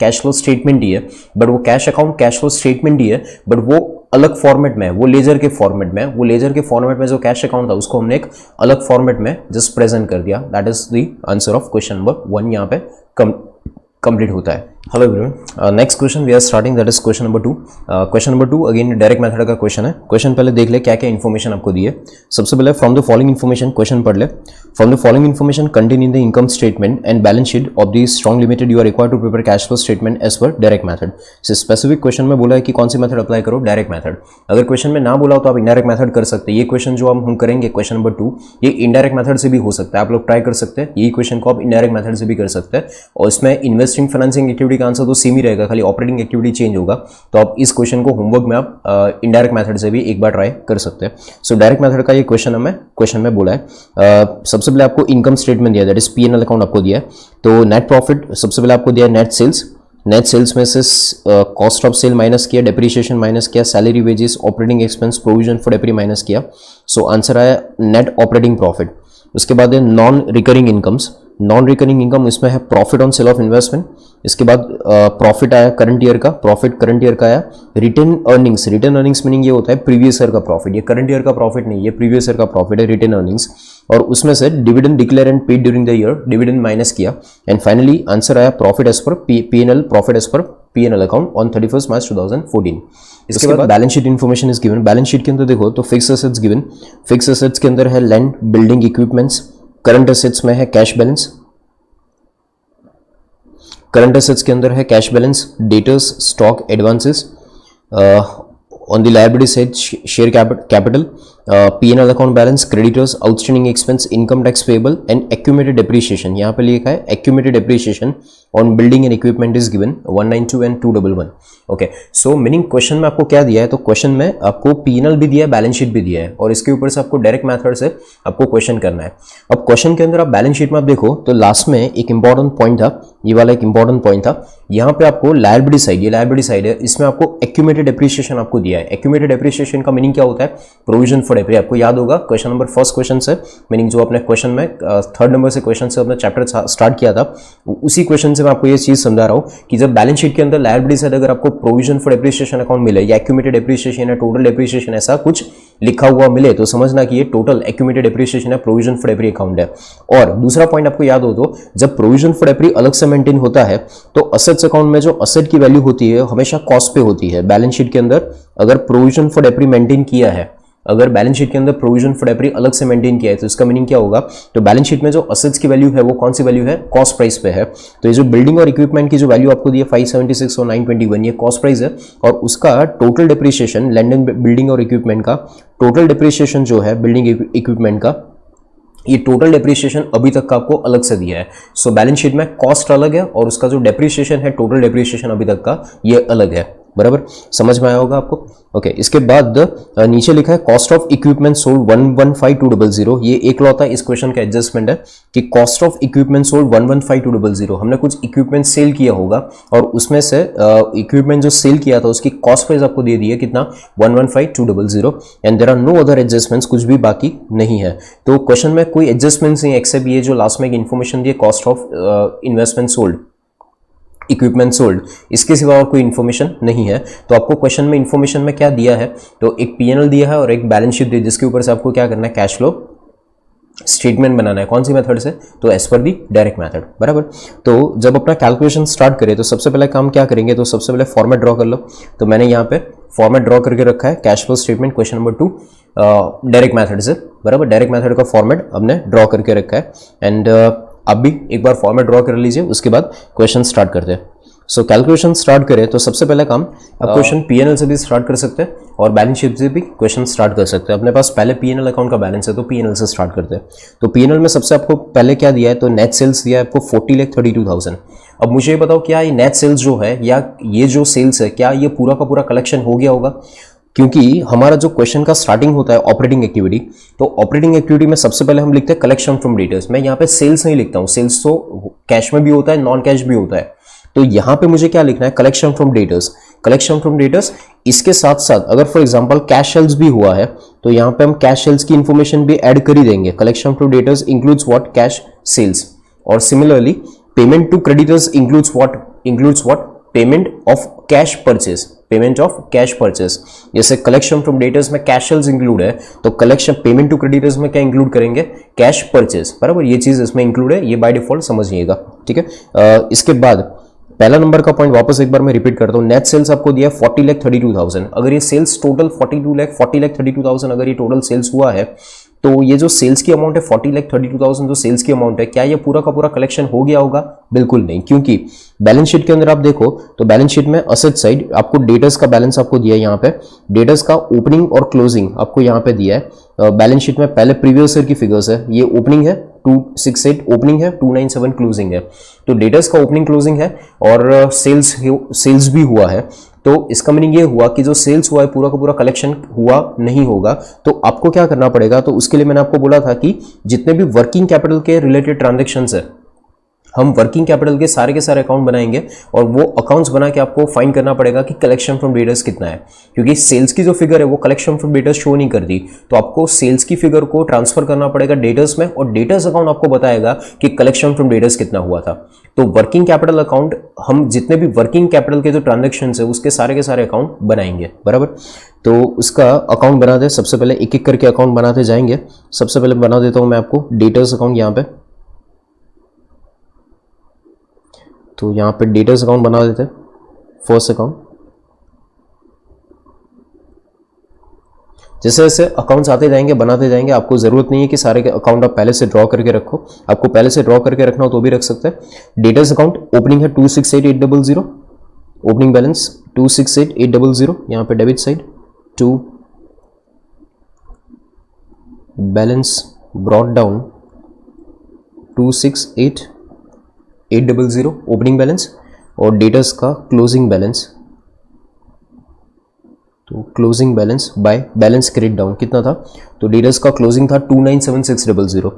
कैश फ्लो स्टेटमेंट ही है, बट वो cash account cash flow statement ही है, बट वो अलग फॉर्मेट में है, वो लेजर के फॉर्मेट में। वो लेजर के फॉर्मेट में जो कैश अकाउंट था उसको हमने एक अलग फॉर्मेट में जस्ट प्रेजेंट कर दिया। That is the answer of question number 1 यहाँ पे कंप्लीट होता है। Hello everyone, next question we are starting, that is question number 2। Question number 2 again direct method का क्वेश्चन है। क्वेश्चन पहले देख ले क्या क्या इन्फॉर्मेशन आपको दी है। सबसे पहले from the following information question पढ़ ले। From the following information contain in the income statement and balance sheet of the strong limited you are required to prepare cash flow statement as per direct method. Specific question में बोला है कि कौन सी मेथड अप्लाई करो, डायरेक्ट मेथड। अगर क्वेश्चन में ना बोला हो तो आप इनडायरेक्ट मेथड कर सकते हैं। ये क्वेश्चन जो हम करेंगे क्वेश्चन नंबर 2 ये इनडायरेक्ट मेथड से भी हो सकता है, आप लोग ट्राई कर सकते हैं। यही क्वेश्चन को आप इनडायरेक्ट मेथड से भी कर सकते हैं और इसमें इन्वेस्टिंग फाइनेंसिंग एक्टिविटी का आंसर तो सेम ही रहेगा, खाली ऑपरेटिंग एक्टिविटी चेंज होगा। तो आप इस क्वेश्चन को होमवर्क में आप इनडायरेक्ट मेथड से भी एक बार ट्राई कर सकते हैं। सो डायरेक्ट मेथड का ये क्वेश्चन में बोला है। सबसे पहले आपको इनकम स्टेटमेंट दिया, दैट इज P&L अकाउंट आपको दिया है। तो नेट प्रॉफिट सबसे पहले आपको दिया है नेट सेल्स। नेट सेल्स में से कॉस्ट ऑफ सेल माइनस किया, डेप्रिसिएशन माइनस किया, salary wages, operating expense, provision for depre minus किया। सो आंसर आया नेट ऑपरेटिंग प्रॉफिट। उसके बाद है non recurring incomes. Non recurring income इसमें है profit on sale of investment. इसके बाद प्रॉफिट आया करंट ईयर का, प्रॉफिट करंट ईयर का आया। Retained earnings, retained earnings meaning ये होता है प्रीवियस ईयर का प्रॉफिट, ये करंट ईयर का प्रॉफिट नहीं, ये प्रीवियस ईयर का प्रॉफिट है रिटेन अर्निंग्स। और उसमें से dividend declare and paid during the year, dividend माइनस किया, एंड फाइनली आंसर आया profit as per PNL, profit as per PNL account on 31 March 2014। इसके बाद balance sheet information is given. बैलेंस शीट के अंदर देखो तो fix assets given, fix assets के अंदर है land, building, equipments. Current assets में है कैश बैलेंस, करंट एसेट्स के अंदर है cash balance, debtors, stock, advances. On the liability side share capital, PNL account balance, creditors, outstanding expense, income tax payable and accumulated depreciation. यहाँ पे लिखा है accumulated depreciation on building and equipment is given 192 and 211। Okay, so meaning question में आपको क्या दिया है, तो क्वेश्चन में आपको पीएनएल भी दिया है, बैलेंस शीट भी दिया है, और इसके ऊपर से आपको डायरेक्ट मेथड से आपको क्वेश्चन करना है। अब क्वेश्चन के अंदर आप बैलेंस शीट में आप देखो तो लास्ट में एक इंपॉर्टेंट पॉइंट था, ये वाला एक इंपॉर्टेंट पॉइंट था। यहाँ पे आपको लायबिलिटी साइड, ये लायबिलिटी साइड है, इसमें आपको एक्यूमुलेटेड डेप्रिसिएशन आपको दिया है। एक्यूमुलेटेड डेप्रिसिएशन का मीनिंग क्या होता है, प्रोविजन फॉर डेप्री। आपको याद होगा क्वेश्चन नंबर फर्स्ट क्वेश्चन से, मीनिंग जो अपने क्वेश्चन में थर्ड नंबर से क्वेश्चन से अपना चैप्टर स्टार्ट किया था, उसी क्वेश्चन से मैं आपको ये चीज समझा रहा हूँ कि जब बैलेंस शीट के अंदर लायबिलिटी साइड अगर आपको प्रोविजन फॉर डेप्रिसिएशन अकाउंट मिले या एक्यूमुलेटेड डेप्रिसिएशन या टोटल डेप्रिसिएशन ऐसा कुछ लिखा हुआ मिले तो समझना कि ये टोटल एक्यूमुलेटेड डेप्रिसिएशन है, प्रोविजन फॉर डेप्री अकाउंट है। और दूसरा पॉइंट आपको याद हो तो जब प्रोविजन फॉर डेप्री अलग से मेंटेन होता है तो असेट्स अकाउंट में जो असेट की वैल्यू होती है हमेशा कॉस्ट पे होती है। बैलेंस शीट के अंदर अगर प्रोविजन फॉर डेप्री मेंटेन किया है, अगर बैलेंस शीट के अंदर प्रोविजन फॉर डेप्री अलग से मेंटेन किया है तो इसका मीनिंग क्या होगा, तो बैलेंस शीट में जो असेट्स की वैल्यू है वो कौन सी वैल्यू है, कॉस्ट प्राइस पे है। तो ये जो बिल्डिंग और इक्विपमेंट की जो वैल्यू आपको दी है 576 और 921, ये कॉस्ट प्राइस है, और उसका total depreciation land and building और इक्विपमेंट का टोटल डिप्रिसिएशन जो है बिल्डिंग इक्विपमेंट का, ये टोटल डेप्रिसिएशन अभी तक का आपको अलग से दिया है। सो बैलेंस शीट में कॉस्ट अलग है और उसका जो डेप्रिसिएशन है टोटल डेप्रिसिएशन अभी तक का ये अलग है। बराबर समझ में आया होगा आपको। ओके, इसके बाद नीचे लिखा है कॉस्ट ऑफ इक्विपमेंट सोल्ड 115200। ये एक लौता इस क्वेश्चन का एडजस्टमेंट है कि कॉस्ट ऑफ इक्विपमेंट सोल्ड 115200, हमने कुछ इक्विपमेंट सेल किया होगा और उसमें से इक्विपमेंट जो सेल किया था उसकी कॉस्ट प्राइस आपको दे दी है कितना, 115200, and there are no other adjustments, कुछ भी बाकी नहीं है। तो क्वेश्चन में कोई एडजस्टमेंट्स नहीं एक्सेप्ट ये जो लास्ट में एक इन्फॉर्मेशन दी है cost of investment sold, equipment sold, इसके सिवा और कोई इन्फॉर्मेशन नहीं है। तो आपको क्वेश्चन में इन्फॉर्मेशन में क्या दिया है, तो एक पीएनएल दिया है और एक बैलेंस शीट दी, जिसके ऊपर से आपको क्या करना है, कैश फ्लो स्टेटमेंट बनाना है। कौन सी मेथड से, तो एज पर दी डायरेक्ट मेथड। बराबर, तो जब अपना कैलकुलेशन स्टार्ट करें तो सबसे पहले काम क्या करेंगे, तो सबसे पहले फॉर्मेट ड्रॉ कर लो। तो मैंने यहाँ पे फॉर्मेट ड्रॉ करके रखा है, cash flow statement question number 2 direct method से। बराबर, डायरेक्ट मेथड का फॉर्मेट हमने ड्रॉ करके रखा है, एंड आप भी एक बार फॉर्मेट ड्रॉ कर लीजिए, उसके बाद क्वेश्चन स्टार्ट करते हैं। सो कैलकुलेशन स्टार्ट करें तो सबसे पहला काम आप क्वेश्चन पीएनएल से भी स्टार्ट कर सकते हैं और बैलेंस शीट से भी क्वेश्चन स्टार्ट कर सकते हैं। अपने पास पहले पीएनएल अकाउंट का बैलेंस है तो पीएनएल से स्टार्ट करते हैं। तो पीएनएल में सबसे आपको पहले क्या दिया है, तो नेट सेल्स दिया है आपको 40,32,000। अब मुझे ये बताओ क्या ये नेट सेल्स जो है या ये जो सेल्स है क्या ये पूरा का पूरा कलेक्शन हो गया होगा, क्योंकि हमारा जो क्वेश्चन का स्टार्टिंग होता है ऑपरेटिंग एक्टिविटी, तो ऑपरेटिंग एक्टिविटी में सबसे पहले हम लिखते हैं कलेक्शन फ्रॉम डेटर्स। मैं यहाँ पे सेल्स नहीं लिखता हूँ, सेल्स तो कैश में भी होता है, नॉन कैश भी होता है। तो यहां पे मुझे क्या लिखना है, collection from debtors, collection from debtors. इसके साथ साथ अगर फॉर एग्जांपल कैश सेल्स भी हुआ है तो यहां पे हम कैश सेल्स की इंफॉर्मेशन भी ऐड कर ही देंगे। Collection from debtors includes what, cash sales. और similarly payment to creditors includes what, payment of cash purchase, payment of cash purchase. जैसे कलेक्शन फ्रॉम डेटर्स में कैश सेल्स इंक्लूड है तो कलेक्शन पेमेंट टू क्रेडिटर्स में क्या इंक्लूड करेंगे, कैश परचेज। बराबर, ये चीज इसमें इंक्लूड है, ये बाय डिफॉल्ट समझिएगा। ठीक है, इसके बाद पहला नंबर का पॉइंट वापस एक बार मैं रिपीट करता हूं, नेट सेल्स आपको दिया 40,32,000। अगर ये सेल्स टोटल 40,32,000 अगर ये टोटल सेल्स हुआ है तो ये जो सेल्स की अमाउंट है 40,32,000 जो सेल्स की अमाउंट है, क्या ये पूरा का पूरा कलेक्शन हो गया होगा, बिल्कुल नहीं। क्योंकि बैलेंस शीट के अंदर आप देखो तो बैलेंस शीट में असेट साइड आपको डेटर्स का बैलेंस आपको दिया है, यहाँ पे डेटर्स का ओपनिंग और क्लोजिंग आपको यहाँ पे दिया है। बैलेंस शीट में पहले प्रीवियस ईयर की फिगर्स है, ये ओपनिंग है 268 ओपनिंग है, 297 क्लोजिंग है। तो डेटर्स का ओपनिंग क्लोजिंग है और सेल्स भी हुआ है। तो इसका मीनिंग ये हुआ कि जो सेल्स हुआ है पूरा का पूरा कलेक्शन हुआ नहीं होगा। तो आपको क्या करना पड़ेगा, तो उसके लिए मैंने आपको बोला था कि जितने भी वर्किंग कैपिटल के रिलेटेड ट्रांजैक्शंस है हम वर्किंग कैपिटल के सारे अकाउंट बनाएंगे और वो अकाउंट्स बना के आपको फाइंड करना पड़ेगा कि कलेक्शन फ्रॉम डेटर्स कितना है, क्योंकि सेल्स की जो फिगर है वो कलेक्शन फ्रॉम डेटर्स शो नहीं करती। तो आपको सेल्स की फिगर को ट्रांसफर करना पड़ेगा डेटर्स में और डेटर्स अकाउंट आपको बताएगा कि कलेक्शन फ्रॉम डेटर्स कितना हुआ था। तो वर्किंग कैपिटल अकाउंट, हम जितने भी वर्किंग कैपिटल के जो ट्रांजेक्शन है उसके सारे अकाउंट बनाएंगे, बराबर। तो उसका अकाउंट बनाते हैं, सबसे पहले एक एक करके अकाउंट बनाते जाएंगे। सबसे पहले बना देता हूं मैं आपको डेटर्स अकाउंट यहां पे। तो यहां पे डेटर्स अकाउंट बना देते हैं, फर्स्ट अकाउंट। जैसे जैसे अकाउंट्स आते जाएंगे बनाते जाएंगे, आपको जरूरत नहीं है कि सारे के अकाउंट आप पहले से ड्रॉ करके रखो, आपको पहले से ड्रॉ करके रखना हो तो भी रख सकते हैं। डेटर्स अकाउंट ओपनिंग है 268800, ओपनिंग बैलेंस 268800, यहां पे debit side to balance brought down 268800 opening balance, और डेटर्स का क्लोजिंग बैलेंस, तो closing balance by balance credit down कितना था, तो डेटर्स का क्लोजिंग था 297600,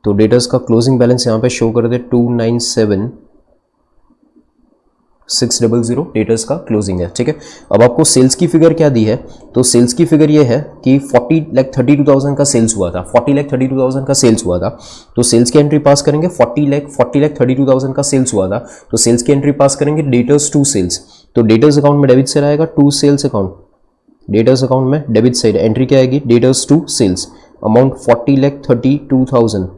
तो डेटर्स का क्लोजिंग बैलेंस यहां पे शो कर दे 297600, डेटर्स का क्लोजिंग है, ठीक है। अब आपको सेल्स की फिगर क्या दी है, तो सेल्स की फिगर ये है कि 40,32,000 का सेल्स हुआ था, 40,32,000 का सेल्स हुआ था। तो सेल्स की एंट्री पास करेंगे, 40,32,000 का सेल्स हुआ था, तो सेल्स की एंट्री पास करेंगे डेटर्स टू सेल्स। तो डेटर्स अकाउंट में डेबिट साइड आएगा to sales account, debtors account में डेबिट साइड एंट्री क्या आएगी, debtors to sales, amount 40,32,000,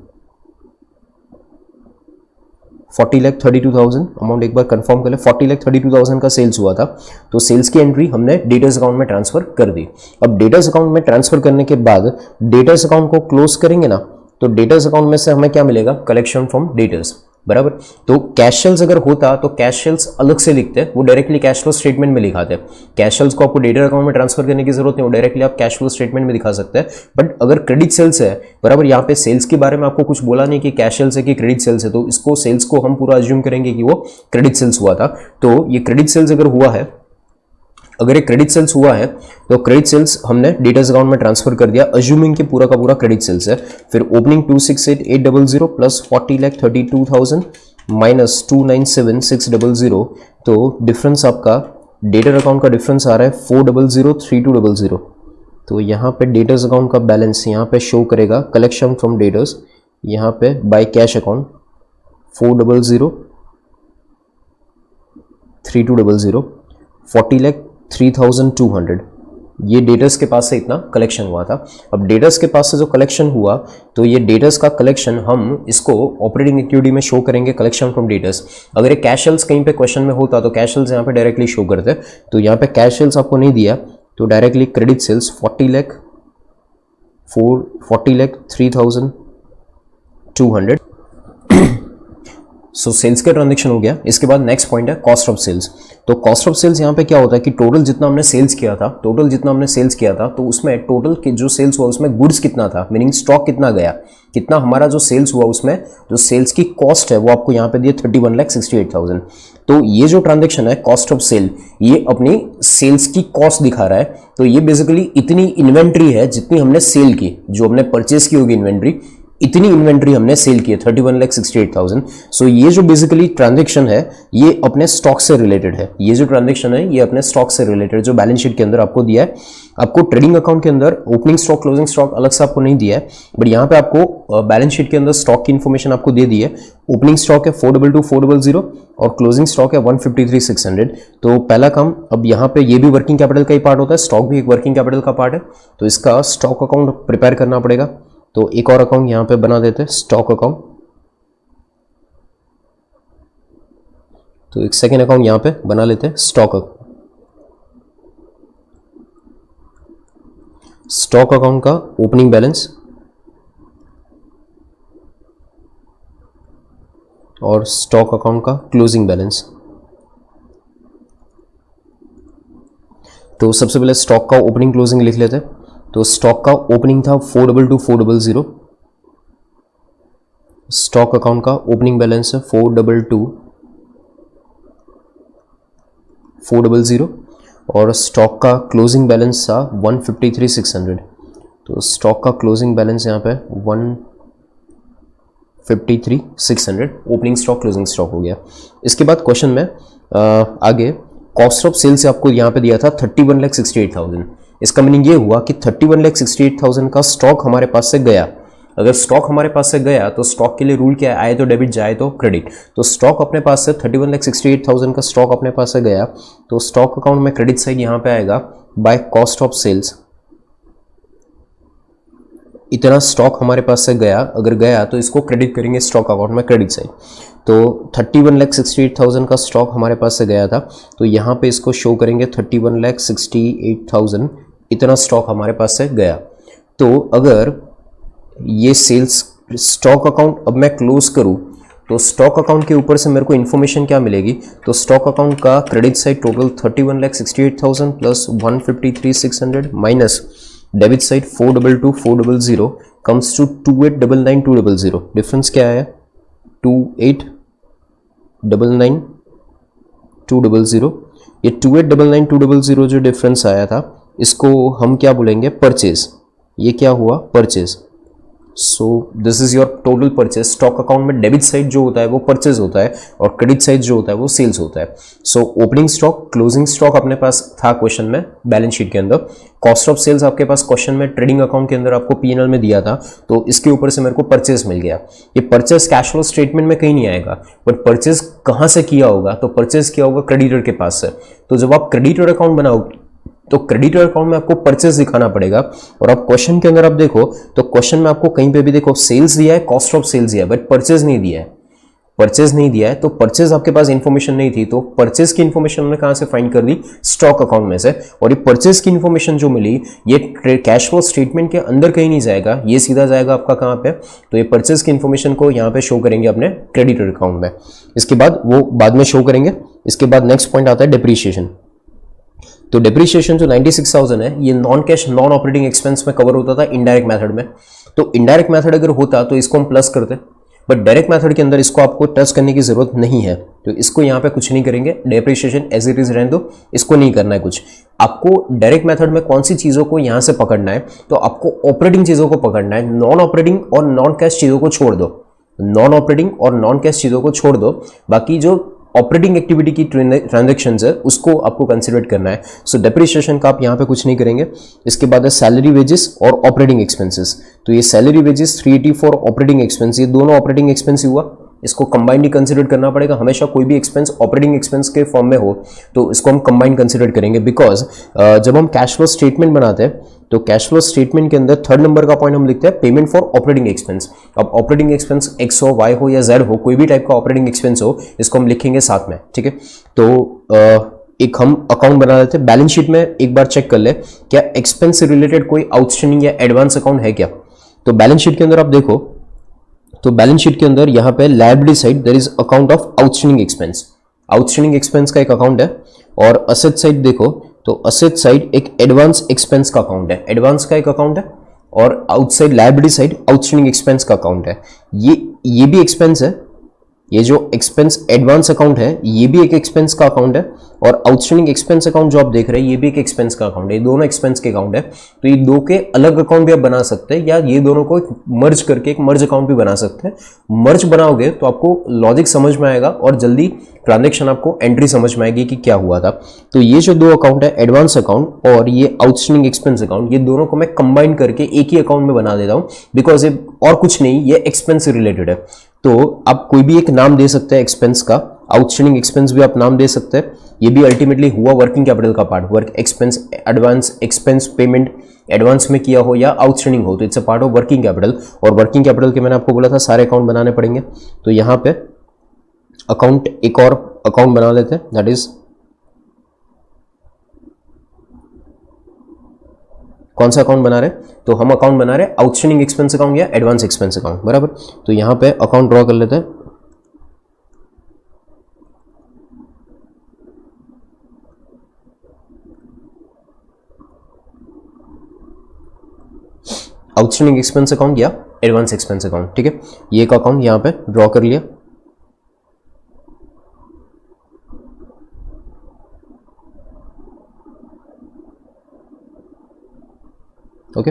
40,32,000 amount एक बार कंफर्म कर ले, 40,32,000 का सेल्स हुआ था। तो सेल्स की एंट्री हमने डेटर्स अकाउंट में ट्रांसफर कर दी। अब डेटर्स अकाउंट में ट्रांसफर करने के बाद डेटर्स अकाउंट को क्लोज करेंगे ना, तो डेटर्स अकाउंट में से हमें क्या मिलेगा, कलेक्शन फ्रॉम डेटर्स, बराबर। तो कैश सेल्स अगर होता तो कैश सेल्स अलग से लिखते, वो डायरेक्टली कैश फ्लो स्टेटमेंट में लिखाते। कैश सेल्स को आपको डेटर अकाउंट में ट्रांसफर करने की जरूरत नहीं, वो डायरेक्टली आप कैश फ्लो स्टेटमेंट में दिखा सकते हैं। बट अगर क्रेडिट सेल्स है, बराबर, यहाँ पे सेल्स के बारे में आपको कुछ बोला नहीं कि कैश सेल्स है कि क्रेडिट सेल्स है, तो इसको सेल्स को हम पूरा अज्यूम करेंगे कि वो क्रेडिट सेल्स हुआ था। तो ये क्रेडिट सेल्स अगर हुआ है, अगर ये क्रेडिट सेल्स हुआ है तो क्रेडिट सेल्स हमने डेटर्स अकाउंट में ट्रांसफर कर दिया, अज्यूमिंग कि पूरा का पूरा क्रेडिट सेल्स है। फिर ओपनिंग 268800 प्लस 40,32,000 माइनस 297,600, तो डिफरेंस आपका डेटर अकाउंट का डिफरेंस आ रहा है 400,3200। तो यहाँ पे डेटर्स अकाउंट का बैलेंस यहाँ पे शो करेगा कलेक्शन फ्रॉम डेटर्स, यहाँ पे बाय कैश अकाउंट 400,3200, 40,03,200, ये डेटर्स के पास से इतना कलेक्शन हुआ था। अब डेटर्स के पास से जो कलेक्शन हुआ, तो ये डेटर्स का कलेक्शन हम इसको ऑपरेटिंग एक्टिविटी में शो करेंगे, कलेक्शन फ्रॉम डेटर्स। अगर ये कैश सेल्स कहीं पे क्वेश्चन में होता तो कैश सेल्स यहाँ पे डायरेक्टली शो करते, तो यहाँ पे कैश सेल्स आपको नहीं दिया, तो directly credit sales 40,03,200। So sales का ट्रांजेक्शन हो गया। इसके बाद नेक्स्ट पॉइंट है कॉस्ट ऑफ सेल्स। तो कॉस्ट ऑफ सेल्स यहाँ पे क्या होता है कि टोटल जितना हमने सेल्स किया था, तो उसमें टोटल के जो सेल्स हुआ उसमें गुड्स कितना था, मीनिंग स्टॉक कितना गया, कितना हमारा जो सेल्स हुआ उसमें जो सेल्स की कॉस्ट है वो आपको यहाँ पे दिया 31,68,000। तो ये जो ट्रांजेक्शन है कॉस्ट ऑफ सेल, ये अपनी सेल्स की कॉस्ट दिखा रहा है। तो ये बेसिकली इतनी इन्वेंट्री है जितनी हमने सेल की, जो हमने परचेस की होगी इन्वेंट्री, इतनी इन्वेंट्री हमने सेल की है 31,68,000। सो ये जो बेसिकली ट्रांजेक्शन है ये अपने स्टॉक से रिलेटेड है, ये जो ट्रांजेक्शन है ये अपने स्टॉक से रिलेटेड, जो बैलेंस शीट के अंदर आपको दिया है। आपको ट्रेडिंग अकाउंट के अंदर ओपनिंग स्टॉक क्लोजिंग स्टॉक अलग से आपको नहीं दिया है, बट यहाँ पे आपको बैलेंस शीट के अंदर स्टॉक की इन्फॉर्मेशन आपको दे दी है। ओपनिंग स्टॉक है 422,400 और क्लोजिंग स्टॉक है 153,600। तो पहला काम, अब यहाँ पे ये भी वर्किंग कैपिटल का ही पार्ट होता है, स्टॉक भी एक वर्किंग कैपिटल का पार्ट है, तो इसका स्टॉक अकाउंट प्रिपेयर करना पड़ेगा। तो एक और अकाउंट यहां पे बना देते हैं, स्टॉक अकाउंट। तो एक सेकेंड अकाउंट यहां पे बना लेते हैं, स्टॉक अकाउंट। स्टॉक अकाउंट का ओपनिंग बैलेंस और स्टॉक अकाउंट का क्लोजिंग बैलेंस। तो सबसे पहले स्टॉक का ओपनिंग क्लोजिंग लिख लेते हैं। तो स्टॉक का ओपनिंग था 422,400, स्टॉक अकाउंट का ओपनिंग बैलेंस है 422,400 और स्टॉक का क्लोजिंग बैलेंस था 153,600। तो स्टॉक का क्लोजिंग बैलेंस यहाँ पे 53,600 ओपनिंग स्टॉक क्लोजिंग स्टॉक हो गया। इसके बाद क्वेश्चन में आगे कॉस्ट ऑफ सेल से आपको यहाँ पे दिया था 31,68,000। इसका मीनिंग ये हुआ कि 31,68,000 का स्टॉक हमारे पास से गया। अगर स्टॉक हमारे पास से गया तो स्टॉक के लिए रूल क्या है, आए तो डेबिट जाए तो क्रेडिट। तो स्टॉक अपने पास से 31,68,000 का स्टॉक अपने पास से गया तो स्टॉक अकाउंट में क्रेडिट साइड यहाँ पे आएगा बाय कॉस्ट ऑफ सेल्स। इतना स्टॉक हमारे पास से गया, अगर गया तो इसको क्रेडिट करेंगे स्टॉक अकाउंट में क्रेडिट साइड। तो 31,68,000 का स्टॉक हमारे पास से गया था तो यहाँ पे इसको शो करेंगे 31,68,000 इतना स्टॉक हमारे पास से गया। तो अगर ये सेल्स स्टॉक अकाउंट अब मैं क्लोज करूँ तो स्टॉक अकाउंट के ऊपर से मेरे को इन्फॉर्मेशन क्या मिलेगी, तो स्टॉक अकाउंट का credit side total 31,68,000 plus 153,600 minus debit side 422,400 comes to 28,99,200। Difference क्या है 28,99,200। ये 28,99,200 जो डिफरेंस आया था इसको हम क्या बोलेंगे, परचेज। ये क्या हुआ, purchase. So this is your total purchase. Stock account में डेबिट साइड जो होता है वो परचेज होता है और क्रेडिट साइड जो होता है वो सेल्स होता है। So opening stock closing stock अपने पास था क्वेश्चन में बैलेंस शीट के अंदर। कॉस्ट ऑफ सेल्स आपके पास क्वेश्चन में ट्रेडिंग अकाउंट के अंदर आपको पीएनएल में दिया था तो इसके ऊपर से मेरे को परचेज मिल गया। ये परचेज कैश फ्लो स्टेटमेंट में कहीं नहीं आएगा, बट परचेज कहां से किया होगा, तो परचेज किया होगा क्रेडिटर के पास से। तो जब आप क्रेडिटर अकाउंट बनाओगे तो क्रेडिटर अकाउंट में आपको परचेज दिखाना पड़ेगा। और आप क्वेश्चन के अंदर आप देखो तो क्वेश्चन में आपको कहीं पे भी देखो सेल्स दिया है, कॉस्ट ऑफ सेल्स दिया है, बट परचेज नहीं दिया है। परचेज नहीं दिया है तो परचेज आपके पास इंफॉर्मेशन नहीं थी, तो परचेज की इंफॉर्मेशन हमने कहां से फाइंड कर दी, स्टॉक अकाउंट में से। और ये परचेज की इंफॉर्मेशन जो मिली ये कैश फ्लो स्टेटमेंट के अंदर कहीं नहीं जाएगा, ये सीधा जाएगा आपका कहां पे, तो ये परचेज की इंफॉर्मेशन को यहां पे शो करेंगे अपने क्रेडिटर अकाउंट में। इसके बाद वो बाद में शो करेंगे। इसके बाद नेक्स्ट पॉइंट आता है डिप्रीशिएशन। तो डिप्रीशिएशन जो 96,000 है ये non cash non operating expense में कवर होता था इनडायरेक्ट मेथड में। तो इनडायरेक्ट मेथड अगर होता तो इसको हम प्लस करते, बट डायरेक्ट मेथड के अंदर इसको आपको टच करने की जरूरत नहीं है तो इसको यहाँ पे कुछ नहीं करेंगे, डिप्रीशिएशन एज इट इज रहने दो, इसको नहीं करना है कुछ। आपको डायरेक्ट मेथड में कौन सी चीजों को यहाँ से पकड़ना है, तो आपको ऑपरेटिंग चीजों को पकड़ना है, नॉन ऑपरेटिंग और नॉन कैश चीजों को छोड़ दो। नॉन ऑपरेटिंग और नॉन कैश चीजों को छोड़ दो, बाकी जो ऑपरेटिंग एक्टिविटी की ट्रांजैक्शंस है उसको आपको कंसिडर करना है। सो डिप्रीशिएशन का आप यहाँ पे कुछ नहीं करेंगे। इसके बाद है सैलरी वेजेस और ऑपरेटिंग एक्सपेंसेस। तो ये सैलरी वेजेस 384 ऑपरेटिंग एक्सपेंस, ये दोनों ऑपरेटिंग एक्सपेंस हुआ, इसको कंबाइंड ही कंसिडर करना पड़ेगा। हमेशा कोई भी एक्सपेंस ऑपरेटिंग एक्सपेंस के फॉर्म में हो तो इसको हम कंबाइंड कंसिडर करेंगे, बिकॉज जब हम कैश फ्लो स्टेटमेंट बनाते हैं तो कैश फ्लो स्टेटमेंट के अंदर थर्ड नंबर का पॉइंट हम लिखते हैं पेमेंट फॉर ऑपरेटिंग एक्सपेंस। अब ऑपरेटिंग एक्सपेंस एक्स हो, वाई हो या जेड हो, कोई भी टाइप का ऑपरेटिंग एक्सपेंस हो, इसको हम लिखेंगे साथ में, ठीक है। तो एक हम अकाउंट बना लेते हैं। बैलेंस शीट में एक बार चेक कर ले क्या एक्सपेंस से रिलेटेड कोई आउटस्टैंडिंग या एडवांस अकाउंट है क्या। तो बैलेंस शीट के अंदर आप देखो तो बैलेंस शीट के अंदर यहाँ पे liability side there is account of outstanding expense. Outstanding expense का एक अकाउंट है। और असेट साइड देखो तो असेट साइड एक एडवांस एक्सपेंस का अकाउंट है, एडवांस का एक अकाउंट है। और outside liability side outstanding expense का अकाउंट है। ये भी एक्सपेंस है, ये जो एक्सपेंस एडवांस अकाउंट है ये भी एक एक्सपेंस का अकाउंट है। और आउटस्टैंडिंग एक्सपेंस अकाउंट जो आप देख रहे हैं ये भी एक एक्सपेंस का अकाउंट है। ये दोनों एक्सपेंस के अकाउंट है। तो ये दो के अलग अकाउंट भी आप बना सकते हैं या ये दोनों को मर्ज करके एक मर्ज अकाउंट भी बना सकते हैं। मर्ज बनाओगे तो आपको लॉजिक समझ में आएगा और जल्दी ट्रांजेक्शन आपको एंट्री समझ में आएगी कि क्या हुआ था। तो ये जो दो अकाउंट है एडवांस अकाउंट और ये आउटस्टैंडिंग एक्सपेंस अकाउंट, ये दोनों को मैं कंबाइन करके एक ही अकाउंट में बना देता हूं, बिकॉज ये और कुछ नहीं, ये एक्सपेंस से रिलेटेड है। तो आप कोई भी एक नाम दे सकते हैं एक्सपेंस का, आउटस्टैंडिंग एक्सपेंस भी आप नाम दे सकते हैं। ये भी अल्टीमेटली हुआ वर्किंग कैपिटल का part, work expense advance expense payment advance में किया हो या आउटस्टैंडिंग हो तो it's a part of working capital. और वर्किंग कैपिटल के मैंने आपको बोला था सारे अकाउंट बनाने पड़ेंगे। तो यहाँ पे अकाउंट एक और अकाउंट बना लेते हैं, दैट इज कौन सा अकाउंट बना रहे, तो हम अकाउंट बना रहे आउटस्टैंडिंग एक्सपेंस अकाउंट या एडवांस एक्सपेंस अकाउंट, बराबर। तो यहां पे अकाउंट ड्रॉ कर लेते हैं। आउटस्टैंडिंग एक्सपेंस अकाउंट या एडवांस एक्सपेंस अकाउंट, ठीक है। ये एक अकाउंट यहां पे ड्रॉ कर लिया। ओके,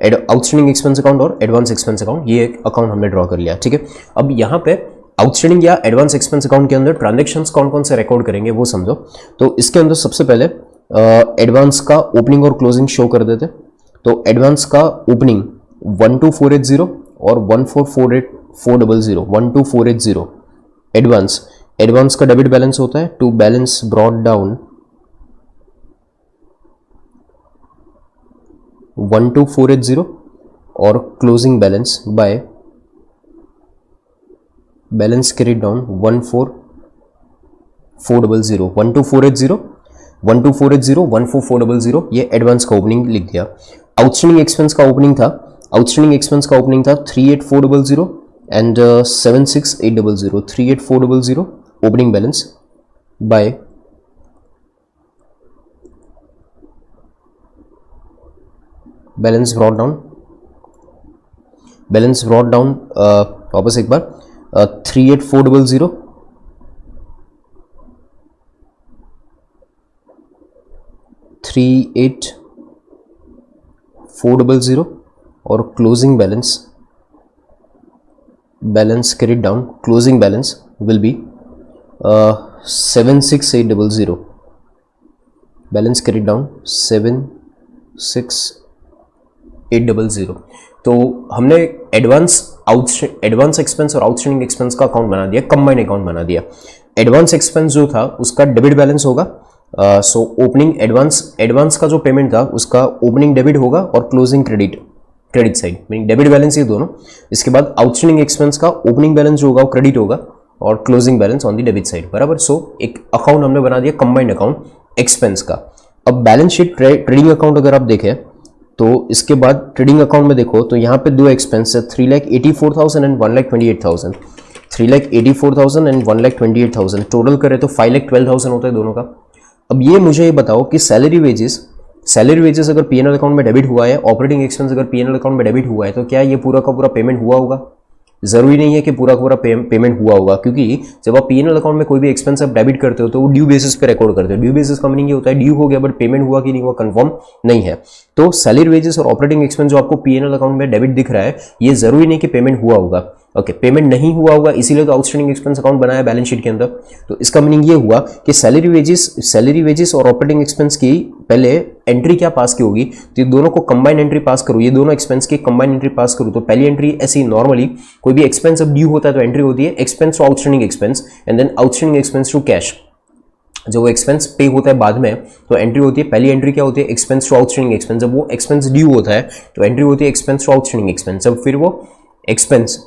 आउटस्टैंडिंग एक्सपेंस अकाउंट और एडवांस एक्सपेंस अकाउंट, ये एक अकाउंट हमने ड्रॉ कर लिया, ठीक है। अब यहाँ पे आउटस्टैंडिंग या एडवांस एक्सपेंस अकाउंट के अंदर ट्रांजेक्शन्स कौन कौन से रिकॉर्ड करेंगे वो समझो। तो इसके अंदर सबसे पहले एडवांस का ओपनिंग और क्लोजिंग शो कर देते। तो एडवांस का ओपनिंग 12480 और 14480, 12480 एडवांस का डेबिट बैलेंस होता है टू बैलेंस ब्रॉट डाउन 12480 और closing balance by balance carried down 14400, 12480, 14400, ये एडवांस का ओपनिंग लिख दिया। आउटस्टैंडिंग एक्सपेंस का ओपनिंग था 38400 and 76800, 38400 opening balance by balance brought down वापस एक बार 38400 38400 और closing balance carried down, closing balance will be 76800, balance carried down 76800। तो हमने एडवांस एक्सपेंस और आउटस्टैंडिंग एक्सपेंस का अकाउंट बना दिया, कंबाइंड अकाउंट बना दिया। एडवांस एक्सपेंस जो था उसका डेबिट बैलेंस होगा, सो ओपनिंग एडवांस का जो पेमेंट था उसका ओपनिंग डेबिट होगा और closing credit side, meaning debit balance ये दोनों। इसके बाद आउटस्टैंडिंग एक्सपेंस का ओपनिंग बैलेंस जो होगा वो क्रेडिट होगा और closing balance on the debit side, बराबर। सो एक अकाउंट हमने बना दिया कंबाइंड अकाउंट एक्सपेंस का। अब बैलेंस शीट ट्रेडिंग अकाउंट अगर आप देखें तो इसके बाद ट्रेडिंग अकाउंट में देखो तो यहाँ पे दो एक्सपेंस है, 3,84,000 एंड 1,28,000, 3,84,000 एंड 1,28,000, टोटल करें तो 5,12,000 होता है दोनों का। अब ये मुझे ये बताओ कि सैलरी वेजेस अगर पीएनएल अकाउंट में डेबिट हुआ है, ऑपरेटिंग एक्सपेंस अगर पीएनएल अकाउंट में डेबिट हुआ है, तो क्या ये पूरा का पूरा पेमेंट हुआ होगा? जरूरी नहीं है कि पूरा का पूरा पेमेंट हुआ होगा, क्योंकि जब आप पीएनएल अकाउंट में कोई भी एक्सपेंस आप डेबिट करते हो तो वो ड्यू बेसिस पे रिकॉर्ड करते हो। ड्यू बेसिस का मीनिंग ये होता है ड्यू हो गया बट पेमेंट हुआ कि नहीं हुआ कंफर्म नहीं है। तो सैलरी वेजेस और ऑपरेटिंग एक्सपेंस जो आपको पीएनएल अकाउंट में डेबिट दिख रहा है, ये जरूरी नहीं कि पेमेंट हुआ होगा। ओके, पेमेंट नहीं हुआ होगा इसीलिए तो आउटस्टैंडिंग एक्सपेंस अकाउंट बनाया बैलेंस शीट के अंदर। तो इसका मीनिंग ये हुआ कि सैलरी वेजेस और ऑपरेटिंग एक्सपेंस की पहले एंट्री क्या पास की होगी, तो ये दोनों को कंबाइंड एंट्री पास करूँ, ये दोनों एक्सपेंस की कंबाइंड एंट्री पास करूँ। तो पहली एंट्री ऐसी नॉर्मली कोई भी एक्सपेंस अब ड्यू होता है तो एंट्री होती है expense to outstanding expense and then outstanding expense to cash. जब वो एक्सपेंस पे होता है बाद में तो एंट्री होती है, पहली एंट्री क्या होती है एक्सपेंस टू आउटस्टैंडिंग एक्सपेंस। जब वो एक्सपेंस ड्यू होता है तो एंट्री होती है एक्सपेंस टू आउटस्टैंडिंग एक्सपेंस। जब फिर वो एक्सपेंस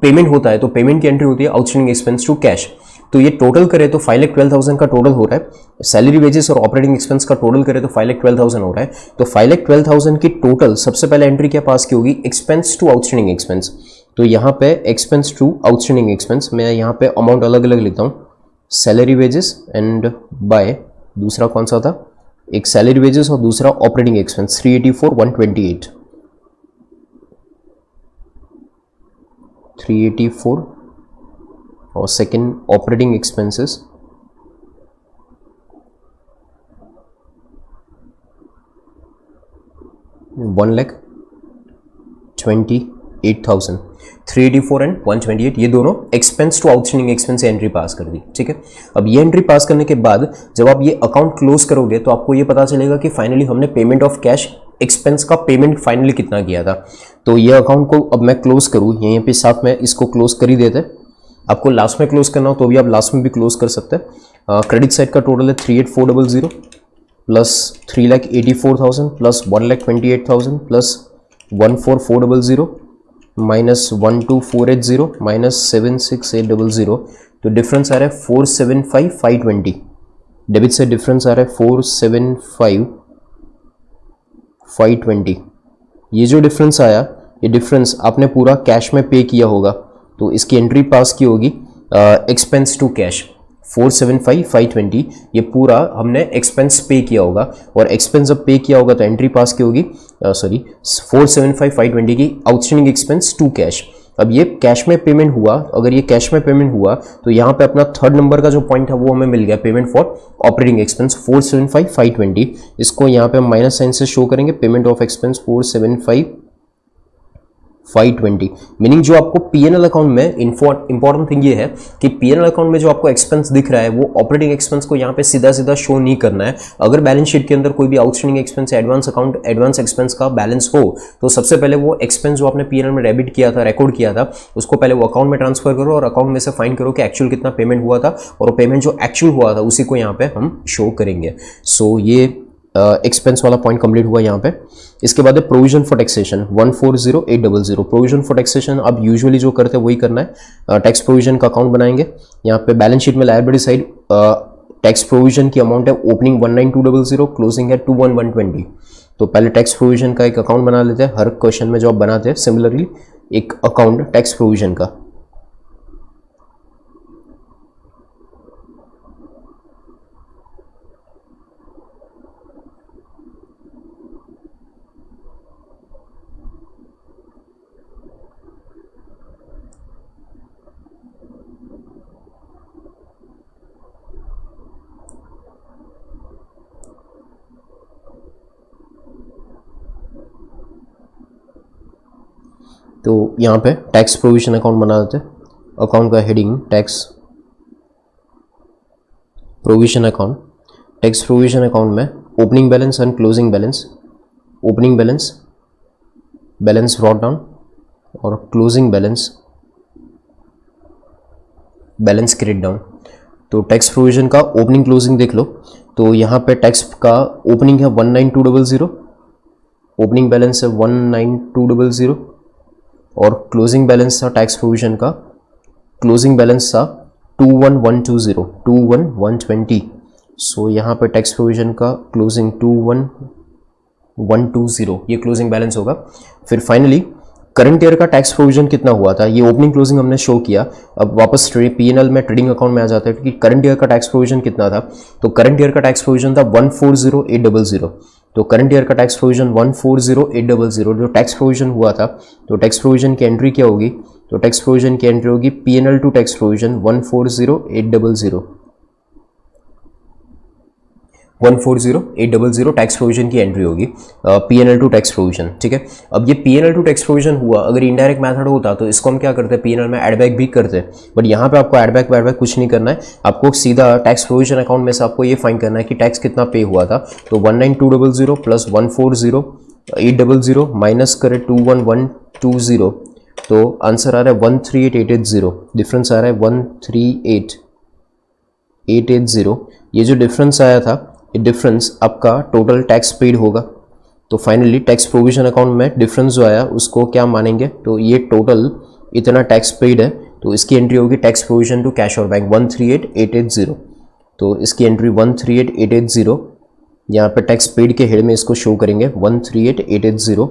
पेमेंट होता है तो पेमेंट की एंट्री होती है आउटस्टैंडिंग एक्सपेंस टू कैश। तो ये टोटल करे तो 5,12,000 का टोटल हो रहा है। सैलरी वेजेस और ऑपरेटिंग एक्सपेंस का टोटल करे तो 5,12,000 हो रहा है। तो 5,12,000 की टोटल सबसे पहले एंट्री क्या पास की होगी, एक्सपेंस टू आउटस्टैंडिंग एक्सपेंस। तो यहाँ पे एक्सपेंस टू आउटस्टैंडिंग एक्सपेंस, मैं यहाँ पे अमाउंट अलग अलग लिखता हूँ, सैलरी वेजेस एंड बाय दूसरा कौन सा था, एक सैलरी वेजेस और दूसरा ऑपरेटिंग एक्सपेंस 384,128, 384 और सेकेंड ऑपरेटिंग एक्सपेंसेस 1,28,000, 384 एंड 128, ये दोनों एक्सपेंस टू आउटस्टैंडिंग एक्सपेंस से एंट्री पास कर दी। ठीक है, अब ये एंट्री पास करने के बाद जब आप ये अकाउंट क्लोज करोगे तो आपको ये पता चलेगा कि फाइनली हमने पेमेंट ऑफ कैश एक्सपेंस का पेमेंट फाइनली कितना किया था। तो ये अकाउंट को अब मैं क्लोज करूँ, यहीं पे साथ में इसको क्लोज कर ही देते। आपको लास्ट में क्लोज करना हो तो भी आप लास्ट में भी क्लोज कर सकते हैं। क्रेडिट साइड का टोटल है 38400 plus 3,84,000 plus 1,28,000 plus 14400 minus 12480 minus 76800, तो डिफरेंस आ रहा है 475,520। डेबिट से डिफरेंस आ रहा है 475,520। ये जो डिफरेंस आया, ये डिफरेंस आपने पूरा कैश में पे किया होगा, तो इसकी एंट्री पास की होगी एक्सपेंस टू कैश 475,520। ये पूरा हमने एक्सपेंस पे किया होगा और एक्सपेंस जब पे किया होगा तो एंट्री पास की होगी 475,520 की आउटस्टैंडिंग एक्सपेंस टू कैश। अब ये कैश में पेमेंट हुआ, अगर ये कैश में पेमेंट हुआ तो यहाँ पे अपना थर्ड नंबर का जो पॉइंट है वो हमें मिल गया, पेमेंट फॉर ऑपरेटिंग एक्सपेंस 475,520। इसको यहाँ पे हम माइनस साइन से शो करेंगे, पेमेंट ऑफ एक्सपेंस 475,520। मीनिंग जो आपको पीएनएल अकाउंट में इंपॉर्टेंट थिंग ये है कि पीएनएल अकाउंट में जो आपको एक्सपेंस दिख रहा है वो ऑपरेटिंग एक्सपेंस को यहाँ पे सीधा सीधा शो नहीं करना है। अगर बैलेंस शीट के अंदर कोई भी आउटस्टैंडिंग एक्सपेंस या एडवांस एक्सपेंस का बैलेंस हो तो सबसे पहले वो एक्सपेंस जो आपने पीएनएल में डेबिट किया था, रिकॉर्ड किया था, उसको पहले वो अकाउंट में ट्रांसफर करो और अकाउंट में से फाइंड करो कि एक्चुअल कितना पेमेंट हुआ था, और वो पेमेंट जो एक्चुअल हुआ था उसी को यहाँ पे हम शो करेंगे। सो ये एक्सपेंस वाला पॉइंट कंप्लीट हुआ यहाँ पे। इसके बाद है provision for taxation 140,800। Provision for taxation अब यूजुअली जो करते हैं वही करना है। टैक्स प्रोविजन का अकाउंट बनाएंगे। यहाँ पे बैलेंस शीट में लायबिलिटी साइड टैक्स प्रोविजन की अमाउंट है ओपनिंग 19200, क्लोजिंग है 21,120। तो पहले टैक्स प्रोविजन का एक अकाउंट बना लेते हैं। हर क्वेश्चन में जो आप बनाते हैं सिमिलरली एक अकाउंट टैक्स प्रोविजन का। तो यहाँ पे टैक्स प्रोविजन अकाउंट बना देते हैं। अकाउंट का heading tax provision account. Tax provision account में opening balance and closing balance, opening balance, balance brought down, और closing balance, balance credit down. तो टैक्स प्रोविजन का ओपनिंग क्लोजिंग देख लो। तो यहाँ पे टैक्स का ओपनिंग है 19200, ओपनिंग बैलेंस है 19200, और क्लोजिंग बैलेंस था टैक्स प्रोविजन का, क्लोजिंग बैलेंस था 21,120, 21,120। सो यहाँ पे टैक्स प्रोविजन का क्लोजिंग 21,120 ये क्लोजिंग बैलेंस होगा। फिर फाइनली करंट ईयर का टैक्स प्रोविजन कितना हुआ था, ये ओपनिंग क्लोजिंग हमने शो किया। अब वापस पीएनएल में ट्रेडिंग अकाउंट में आ जाता है कि करंट ईयर का टैक्स प्रोविजन कितना था। तो करंट ईयर का टैक्स प्रोविजन था 140,800। तो करंट ईयर का टैक्स प्रोविजन 140,800 जो टैक्स प्रोविजन हुआ था। तो टैक्स प्रोविजन की एंट्री क्या होगी, तो टैक्स प्रोविजन की एंट्री होगी PNL to tax provision 140,800, 140,800 tax provision की एंट्री होगी पीएनएल टू टैक्स प्रोविजन। ठीक है, अब ये पीएनएल टू टैक्स प्रोविजन हुआ। अगर इनडायरेक्ट मेथड होता तो इसको हम क्या करते हैं, पीएनएल में एडबैक भी करते हैं, बट यहाँ पे आपको एडबैक वैडबैक कुछ नहीं करना है। आपको सीधा टैक्स प्रोविजन अकाउंट में से आपको ये फाइंड करना है कि टैक्स कितना पे हुआ था। तो 19200 प्लस 140,800 माइनस करे 21,120, तो आंसर आ रहा है 138,880। डिफरेंस आ रहा है 138,880। ये जो डिफरेंस आया था, ये डिफरेंस आपका टोटल टैक्स पेड होगा। तो फाइनली टैक्स प्रोविजन अकाउंट में डिफरेंस जो आया उसको क्या मानेंगे, तो ये टोटल इतना टैक्स पेड है, तो इसकी एंट्री होगी टैक्स प्रोविजन टू कैश और बैंक 138,880। तो इसकी एंट्री 138,880, यहाँ पे टैक्स पेड के हेड में इसको शो करेंगे 138,880।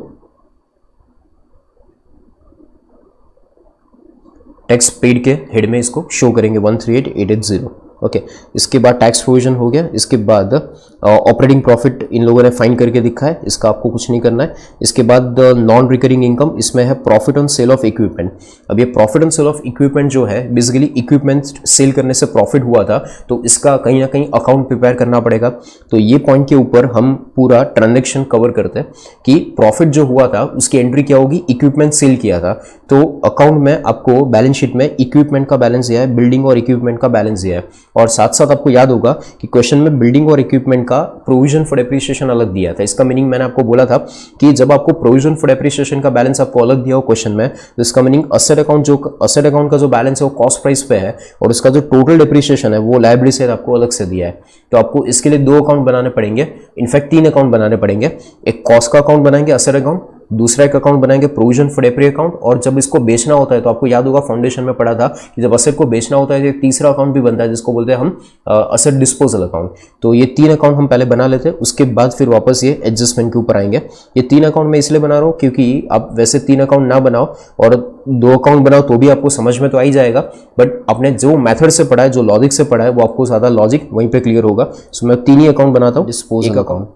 टैक्स पेड के हेड में इसको शो करेंगे 138,880। ओके, इसके बाद टैक्स प्रोविजन हो गया। इसके बाद ऑपरेटिंग प्रॉफिट इन लोगों ने फाइंड करके दिखा है, इसका आपको कुछ नहीं करना है। इसके बाद नॉन रिकरिंग इनकम, इसमें है profit on sale of equipment. अब ये profit on sale of equipment जो है, बेसिकली इक्विपमेंट सेल करने से प्रॉफिट हुआ था, तो इसका कहीं ना कहीं अकाउंट प्रिपेयर करना पड़ेगा। तो ये पॉइंट के ऊपर हम पूरा ट्रांजेक्शन कवर करते हैं कि प्रॉफिट जो हुआ था उसकी एंट्री क्या होगी, इक्विपमेंट सेल किया था। तो अकाउंट में आपको बैलेंस शीट में इक्विपमेंट का बैलेंस दिया है, बिल्डिंग और इक्विपमेंट का बैलेंस दिया है। और साथ साथ आपको याद होगा कि क्वेश्चन में बिल्डिंग और इक्विपमेंट का प्रोविजन फॉर डेप्रिसिएशन अलग दिया था। इसका मीनिंग मैंने आपको बोला था कि जब आपको प्रोविजन फॉर डेप्रिसिएशन का बैलेंस आपको अलग दिया हो क्वेश्चन में, तो इसका मीनिंग असेट अकाउंट का जो बैलेंस है वो कॉस्ट प्राइस पे है, और उसका जो टोटल डेप्रिसिएशन है वो लायबिलिटी साइड आपको अलग से दिया है। तो आपको इसके लिए 2 अकाउंट बनाने पड़ेंगे, इनफैक्ट 3 अकाउंट बनाने पड़ेंगे। एक कॉस्ट का अकाउंट बनाएंगे, असेट अकाउंट, दूसरा एक अकाउंट बनाएंगे प्रोविजन फॉर डेप्री अकाउंट, और जब इसको बेचना होता है तो आपको याद होगा फाउंडेशन में पढ़ा था कि जब असेट को बेचना होता है तो एक तीसरा अकाउंट भी बनता है जिसको बोलते हैं हम असेट डिस्पोजल अकाउंट। तो ये 3 अकाउंट हम पहले बना लेते हैं, उसके बाद फिर वापस ये एडजस्टमेंट के ऊपर आएंगे। ये 3 अकाउंट मैं इसलिए बना रहा हूँ क्योंकि आप वैसे 3 अकाउंट ना बनाओ और 2 अकाउंट बनाओ तो भी आपको समझ में तो आ ही जाएगा, बट आपने जो मेथड से पढ़ा है, जो लॉजिक से पढ़ा है, वो आपको ज्यादा लॉजिक वहीं पे क्लियर होगा। सो मैं 3 ही अकाउंट बनाता हूँ, disposal account,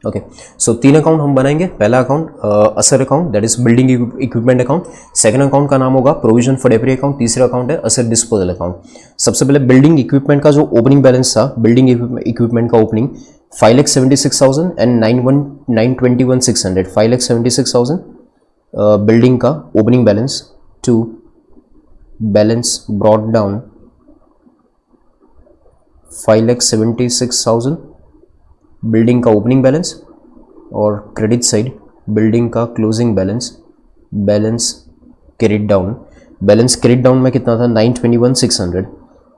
okay, so 3 account हम बनाएंगे। पहला account asset account, that is building equipment account. Second account का नाम होगा प्रोविजन फॉर डेप्री अकाउंट। तीसरा अकाउंट है असेट डिस्पोजल अकाउंट। सबसे पहले बिल्डिंग इक्विपमेंट का जो ओपनिंग बैलेंस था, बिल्डिंग इक्विपमेंट का ओपनिंग 5,76,000 एंड 921,600, 5,76,000 बिल्डिंग का opening balance to balance brought down 5,76,000 building का ओपनिंग बैलेंस, और क्रेडिट साइड बिल्डिंग का closing balance, balance credit down. Balance credit down में कितना था 921,600,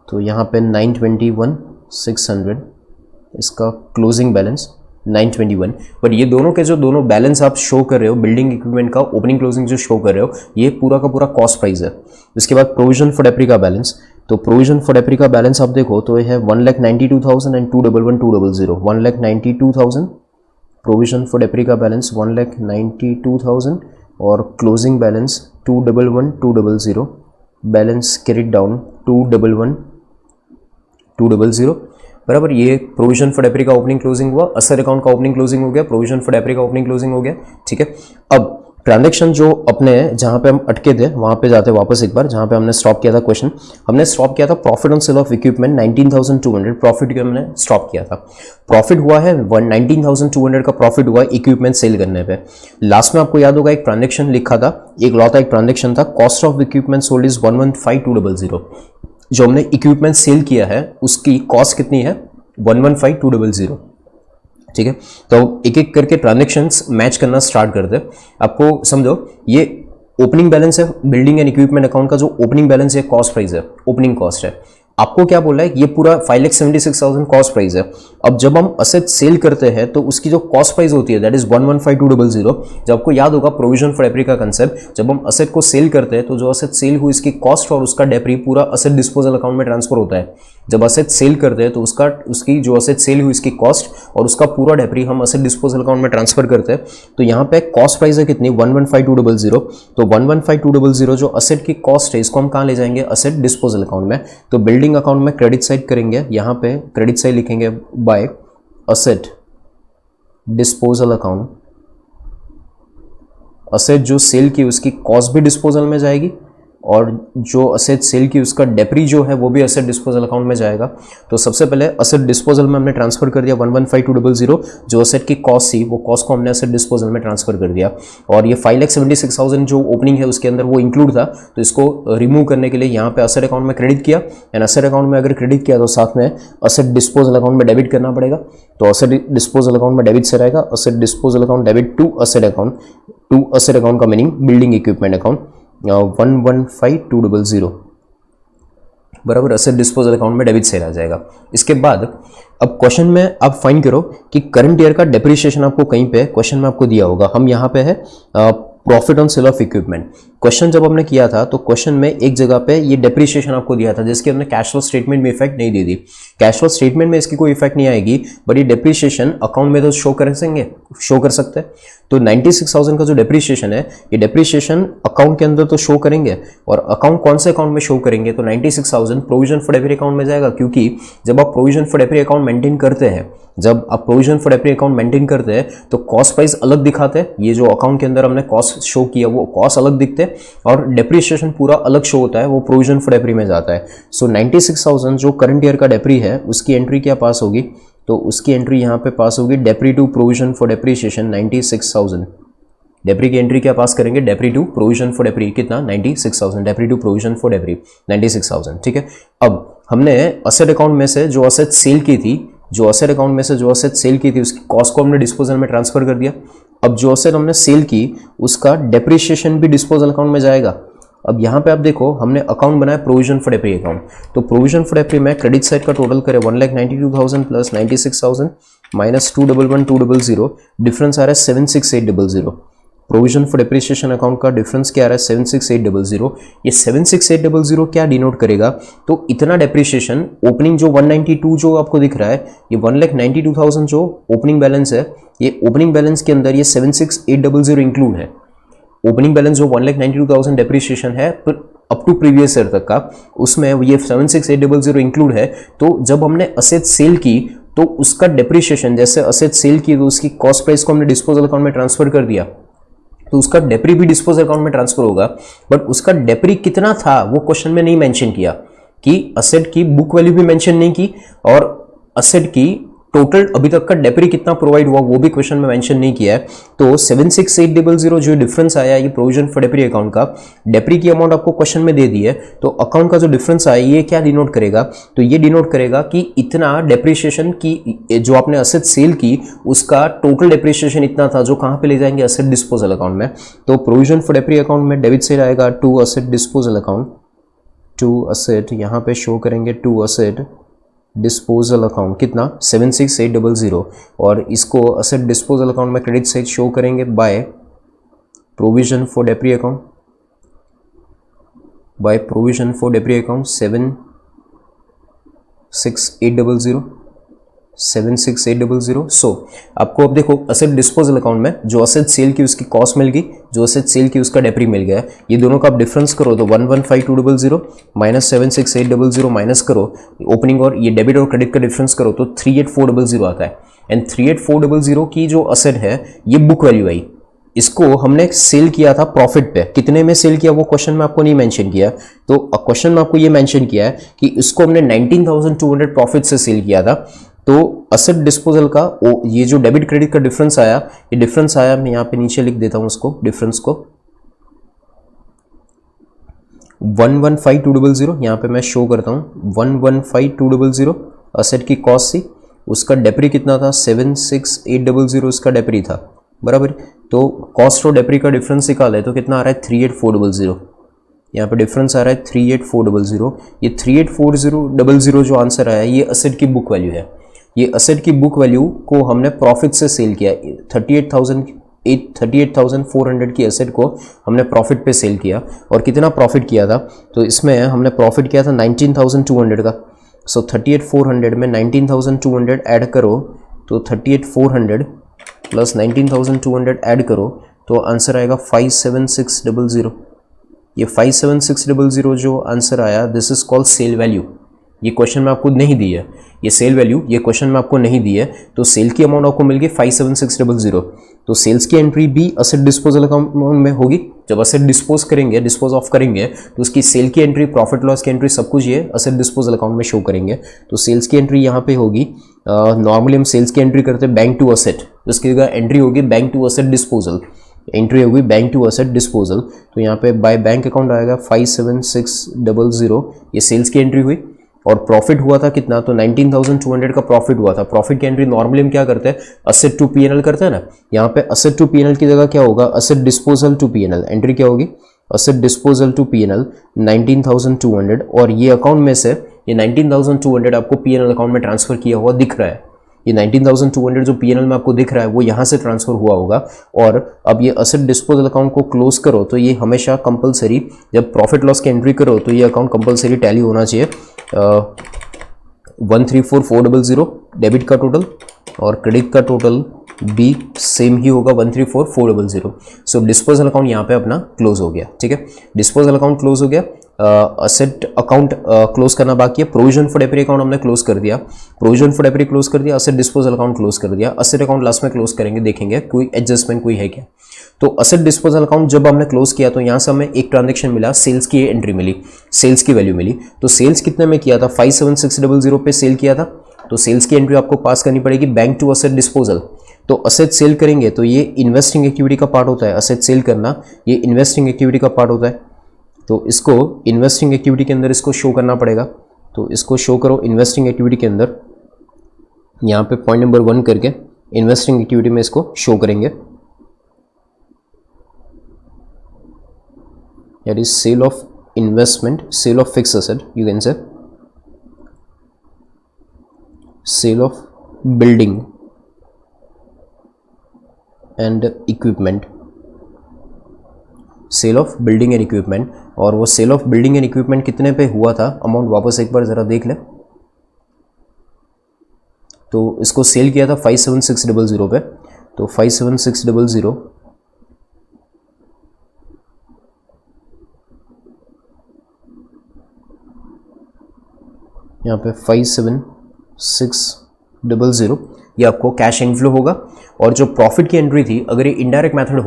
तो यहाँ पे 921,600 इसका क्लोजिंग बैलेंस 921। बट ये दोनों के जो दोनों बैलेंस आप शो कर रहे हो, बिल्डिंग इक्विपमेंट का ओपनिंग क्लोजिंग जो शो कर रहे हो, ये पूरा का पूरा कॉस्ट प्राइस है। इसके बाद प्रोविजन फॉर डेप्री का बैलेंस, तो प्रोविजन फॉर डेप्री का बैलेंस आप देखो तो ये है 1,92,000 एंड 211,200, 1,92,000 प्रोविजन फॉर डेप्री का बैलेंस 1,92,000 और closing balance 211,200, balance credit down 211,200 बराबर। ये प्रोविजन फॉर डेप्री का ओपनिंग क्लोजिंग हुआ, असेट अकाउंट का ओपनिंग क्लोजिंग हो गया, प्रोविजन फॉर डेप्री का ओपनिंग क्लोजिंग हो गया, ठीक है। अब ट्रांजैक्शन जो अपने जहां पे हम अटके थे वहां पे जाते वापस एक बार, जहां पे हमने स्टॉप किया था क्वेश्चन, हमने स्टॉप किया था profit on sale of equipment 19,200, profit के हमने स्टॉप किया था। प्रॉफिट हुआ है 19,200 का प्रॉफिट हुआ इक्विपमेंट सेल करने पे। लास्ट में आपको याद होगा एक ट्रांजैक्शन लिखा था, एक लॉट एक ट्रांजैक्शन था, cost of equipment sold is 115,200। जो हमने इक्विपमेंट सेल किया है उसकी कॉस्ट कितनी है 115,200, ठीक है। तो एक एक करके ट्रांजैक्शंस मैच करना स्टार्ट करते हैं। आपको समझो ये ओपनिंग बैलेंस है बिल्डिंग एंड इक्विपमेंट अकाउंट का, जो ओपनिंग बैलेंस है कॉस्ट प्राइस है, ओपनिंग कॉस्ट है। आपको क्या बोला है, ये पूरा 5,76,000 कॉस्ट प्राइस है। अब जब हम असेट सेल करते हैं तो उसकी जो कॉस्ट प्राइस होती है दैट इज 115,200। जब आपको याद होगा प्रोविजन फॉर डेप्री का कंसेप्ट, जब हम असेट को सेल करते हैं तो जो असेट सेल हुई इसकी कॉस्ट और उसका डेप्री पूरा असेट डिस्पोजल अकाउंट में ट्रांसफर होता है। जब असेट सेल करते हैं तो उसकी जो असेट सेल हुई इसकी कॉस्ट और उसका पूरा डेप्री हम असेट डिस्पोजल अकाउंट में ट्रांसफर करते हैं। तो यहाँ पे कॉस्ट प्राइस है कितनी 115,200, तो 115,200 जो असेट की कॉस्ट है इसको हम कहाँ ले जाएंगे असेट डिस्पोजल अकाउंट में। तो बिल्डिंग अकाउंट में क्रेडिट साइड करेंगे, यहाँ पे क्रेडिट साइड लिखेंगे by asset disposal account. Asset जो सेल की उसकी कॉस्ट भी डिस्पोजल में जाएगी और जो असेट सेल की उसका डेप्री जो है वो भी असेट डिस्पोजल अकाउंट में जाएगा। तो सबसे पहले असेट डिस्पोजल में हमने ट्रांसफर कर दिया 115,200, जो असेट की कॉस्ट थी वो कॉस्ट को हमने असेट डिस्पोजल में ट्रांसफर कर दिया। और ये 5,76,000 जो ओपनिंग है उसके अंदर वो इंक्लूड था, तो इसको रिमूव करने के लिए यहाँ पे असेट अकाउंट में क्रेडिट किया। एंड असेट अकाउंट में अगर क्रेडिट किया तो साथ में असेट डिस्पोजल अकाउंट में डेबिट करना पड़ेगा। तो असेट डिस्पोजल अकाउंट में डेबिट से रहेगा asset disposal account debit to asset account, to asset account का मीनिंग बिल्डिंग इक्विपमेंट अकाउंट 115,200 बराबर असेट डिस्पोजल अकाउंट में डेबिट सेल आ जाएगा। इसके बाद अब क्वेश्चन में आप फाइंड करो कि करंट ईयर का डेप्रिसिएशन आपको कहीं पे क्वेश्चन में आपको दिया होगा। हम यहाँ पे है profit on sale of equipment. Question जब हमने किया था तो क्वेश्चन में एक जगह पे ये डेप्रिसिएशन आपको दिया था जिसकी हमने कैश फ्लो स्टेटमेंट में इफेक्ट नहीं दी थी। कैश फ्लो स्टेटमेंट में इसकी कोई इफेक्ट नहीं आएगी, बट ये डेप्रिसिएशन अकाउंट में तो शो कर सकते हैं। तो 96,000 का जो डेप्रिसिएशन है ये डेप्रिसिएशन अकाउंट के अंदर तो शो करेंगे, और अकाउंट कौन से अकाउंट में शो करेंगे तो 96,000 प्रोविजन फॉर डेप्री अकाउंट में जाएगा। क्योंकि जब आप provision for depre account maintain करते हैं, जब आप provision for depre account maintain करते हैं तो कॉस्ट प्राइस अलग दिखाते हैं। ये जो अकाउंट के अंदर हमने कॉस्ट शो किया वो कॉस्ट अलग दिखते हैं और डेप्रिसिएशन पूरा अलग शो होता है, वो प्रोविजन फॉर डेप्री में जाता है। सो 96,000 जो करंट ईयर का डेप्री है उसकी एंट्री क्या पास होगी, तो उसकी एंट्री यहाँ पे पास होगी डेप्री टू प्रोविजन फॉर डेप्रिसिएशन 96,000। डेप्री की एंट्री क्या पास करेंगे, डेप्री टू प्रोविजन फॉर डेप्री कितना 96,000, डेप्री टू प्रोविजन फॉर डेप्री 96,000, ठीक है। अब हमने असेट अकाउंट में से जो असेट सेल की थी, जो असेट अकाउंट में से जो असेट सेल की थी उसकी कॉस्ट को हमने डिस्पोजल में ट्रांसफर कर दिया। अब जो असेट हमने सेल की उसका डेप्रिसिएशन भी डिस्पोजल अकाउंट में जाएगा। अब यहाँ पे आप देखो हमने अकाउंट बनाया प्रोविजन फॉर डेप्री अकाउंट, तो प्रोविजन फॉर डेप्री में क्रेडिट साइड का टोटल करें 1,92,000 प्लस 96,000 माइनस 211,200, डिफरेंस आ रहा है 76800। प्रोविजन फॉर डेप्रिसिएशन अकाउंट का डिफरेंस क्या आ रहा है 76800। ये 76800 क्या डिनोट करेगा, तो इतना डेप्रिसिएशन ओपनिंग जो 192 जो आपको दिख रहा है, ये 1,92,000 जो ओपनिंग बैलेंस है, ये ओपनिंग बैलेंस के अंदर ये 76800 इंक्लूड है। ओपनिंग बैलेंस जो 1,92,000 डेप्रिसिएशन है अप टू प्रीवियस ईयर तक का, उसमें ये 76800 इंक्लूड है। तो जब हमने असेट सेल की तो उसका डेप्रिसिएशन, जैसे असेट सेल की तो उसकी कॉस्ट प्राइस को हमने डिस्पोजल अकाउंट में ट्रांसफर कर दिया, तो उसका डेप्री भी डिस्पोजल अकाउंट में ट्रांसफर होगा। बट उसका डेप्री कितना था वो क्वेश्चन में नहीं मेंशन किया, कि असेट की बुक वैल्यू भी मेंशन नहीं की और असेट की टोटल अभी तक का डेप्री कितना प्रोवाइड हुआ वो भी क्वेश्चन में मेंशन नहीं किया है। तो 76800 जो डिफरेंस आया ये प्रोविजन फॉर डेप्री अकाउंट का, डेप्री की अमाउंट आपको क्वेश्चन में दे दी है, तो अकाउंट का जो डिफरेंस आया ये क्या डिनोट करेगा, तो ये डिनोट करेगा कि इतना डेप्रिसिएशन की जो आपने असेट सेल की उसका टोटल डेप्रिसिएशन इतना था, जो कहां पे ले जाएंगे असेट डिस्पोजल अकाउंट में। तो प्रोविजन फॉर डेप्री अकाउंट में डेबिट साइड आएगा to asset disposal account, to asset यहां पे शो करेंगे टू असेट डिस्पोजल अकाउंट कितना 76800, और इसको असेट डिस्पोजल अकाउंट में क्रेडिट साइड शो करेंगे by provision for depre account, by provision for depre account 76800 76800। So आपको अब देखो असेट डिस्पोजल अकाउंट में जो असेट सेल की उसकी कॉस्ट मिल गई, जो असेट सेल की उसका डेप्री मिल गया, ये दोनों का आप डिफरेंस करो तो 115200 माइनस 76800 माइनस करो ओपनिंग और ये डेबिट और क्रेडिट का डिफरेंस करो तो 38400 आता है। एंड 38400 की जो असेट है ये बुक वैल्यू आई, इसको हमने सेल किया था प्रॉफिट पे, कितने में सेल किया वो क्वेश्चन में आपको नहीं मेंशन किया, तो क्वेश्चन में आपको ये मेंशन किया है कि इसको हमने 19,200 प्रॉफिट से सेल किया था। तो असेट डिस्पोजल का ये जो डेबिट क्रेडिट का डिफरेंस आया, ये डिफरेंस आया, मैं यहाँ पे नीचे लिख देता हूँ उसको, डिफरेंस को 115200, यहाँ पे मैं शो करता हूँ 115200 असेट की कॉस्ट थी, उसका डेप्री कितना था 76800 उसका डेप्री था बराबर। तो कॉस्ट और डेप्री का डिफरेंस निकाले तो कितना आ रहा है 38400, यहाँ पे डिफरेंस आ रहा है 38400। ये 38400 जो आंसर आया ये असेट की बुक वैल्यू है, ये असेट की बुक वैल्यू को हमने प्रॉफिट से सेल किया, 38,400 की असेट को हमने प्रॉफिट पे सेल किया। और कितना प्रॉफिट किया था, तो इसमें हमने प्रॉफिट किया था 19,200 का। सो 38,400 में 19,200 ऐड करो तो 38,400 प्लस 19,200 ऐड करो तो आंसर आएगा 57600। ये 57600 जो आंसर आया this is called sale value. ये क्वेश्चन में आपको नहीं दी है, ये सेल वैल्यू ये क्वेश्चन में आपको नहीं दी है, तो सेल की अमाउंट आपको मिल गई 57600। तो सेल्स की एंट्री भी असेट डिस्पोजल अकाउंट में होगी, जब असेट डिस्पोज करेंगे डिस्पोज ऑफ करेंगे तो उसकी सेल की एंट्री प्रॉफिट लॉस की एंट्री सब कुछ ये असेट डिस्पोजल अकाउंट में शो करेंगे। तो सेल्स की एंट्री यहाँ पे होगी, नॉर्मली हम सेल्स की एंट्री करते हैं बैंक टू असेट, उसकी जगह एंट्री होगी bank to asset disposal, entry होगी बैंक टू असेट डिस्पोजल। तो यहाँ पे बाय बैंक अकाउंट आएगा 57600, ये सेल्स की एंट्री हुई। और प्रॉफिट हुआ था कितना, तो 19,200 का प्रॉफिट हुआ था। प्रॉफिट की एंट्री नॉर्मली हम क्या करते हैं असेट टू पीएनएल करते हैं ना, यहाँ पे असेट टू पीएनएल की जगह क्या होगा asset disposal to PNL, entry क्या होगी असेट डिस्पोजल टू पीएनएल 19,200, और ये अकाउंट में से ये 19,200 आपको पीएनएल अकाउंट में ट्रांसफर किया हुआ दिख रहा है। ये 19,200 जो पीएनएल में आपको दिख रहा है वो यहाँ से ट्रांसफर हुआ होगा। और अब ये असेट डिस्पोजल अकाउंट को क्लोज करो तो ये हमेशा कंपलसरी, जब प्रॉफिट लॉस की एंट्री करो तो ये अकाउंट कंपलसरी टैली होना चाहिए 134,400 डेबिट का टोटल, और क्रेडिट का टोटल भी सेम ही होगा 134,400। सो डिस्पोजल अकाउंट यहाँ पे अपना क्लोज हो गया। ठीक है, डिस्पोजल अकाउंट क्लोज हो गया, असेट अकाउंट क्लोज करना बाकी है। प्रोविजन फॉर डेप्री अकाउंट हमने क्लोज कर दिया, प्रोविजन फॉर डेप्री क्लोज कर दिया, असेट डिस्पोजल अकाउंट क्लोज कर दिया। असेट अकाउंट लास्ट में क्लोज करेंगे, देखेंगे कोई एडजस्टमेंट कोई है क्या। तो असेट डिस्पोजल अकाउंट जब हमने क्लोज किया तो यहाँ से हमें एक ट्रांजेक्शन मिला, सेल्स की एंट्री मिली, सेल्स की वैल्यू मिली। तो सेल्स कितने में किया था 57600 पे सेल किया था, तो सेल्स की एंट्री आपको पास करनी पड़ेगी बैंक टू असेट डिस्पोजल। तो असेट सेल करेंगे तो ये इन्वेस्टिंग एक्टिविटी का पार्ट होता है, असेट सेल करना ये इन्वेस्टिंग एक्टिविटी का पार्ट होता है। तो इसको इन्वेस्टिंग एक्टिविटी के अंदर इसको शो करना पड़ेगा, तो इसको शो करो इन्वेस्टिंग एक्टिविटी के अंदर, यहाँ पे पॉइंट नंबर 1 करके इन्वेस्टिंग एक्टिविटी में इसको शो करेंगे। That is sale of investment, sale of fixed asset, you can say sale of building and equipment, sale of building and equipment। और वो sale of building and equipment कितने पे हुआ था, अमाउंट वापस एक बार ज़रा देख लें। तो इसको सेल किया था 57600 पे, तो 57600 यहाँ पे 57600 00 ये आपको कैश इनफ्लो होगा। और जो प्रॉफिट की एंट्री थी, अगर ये इनडायरेक्ट मेथड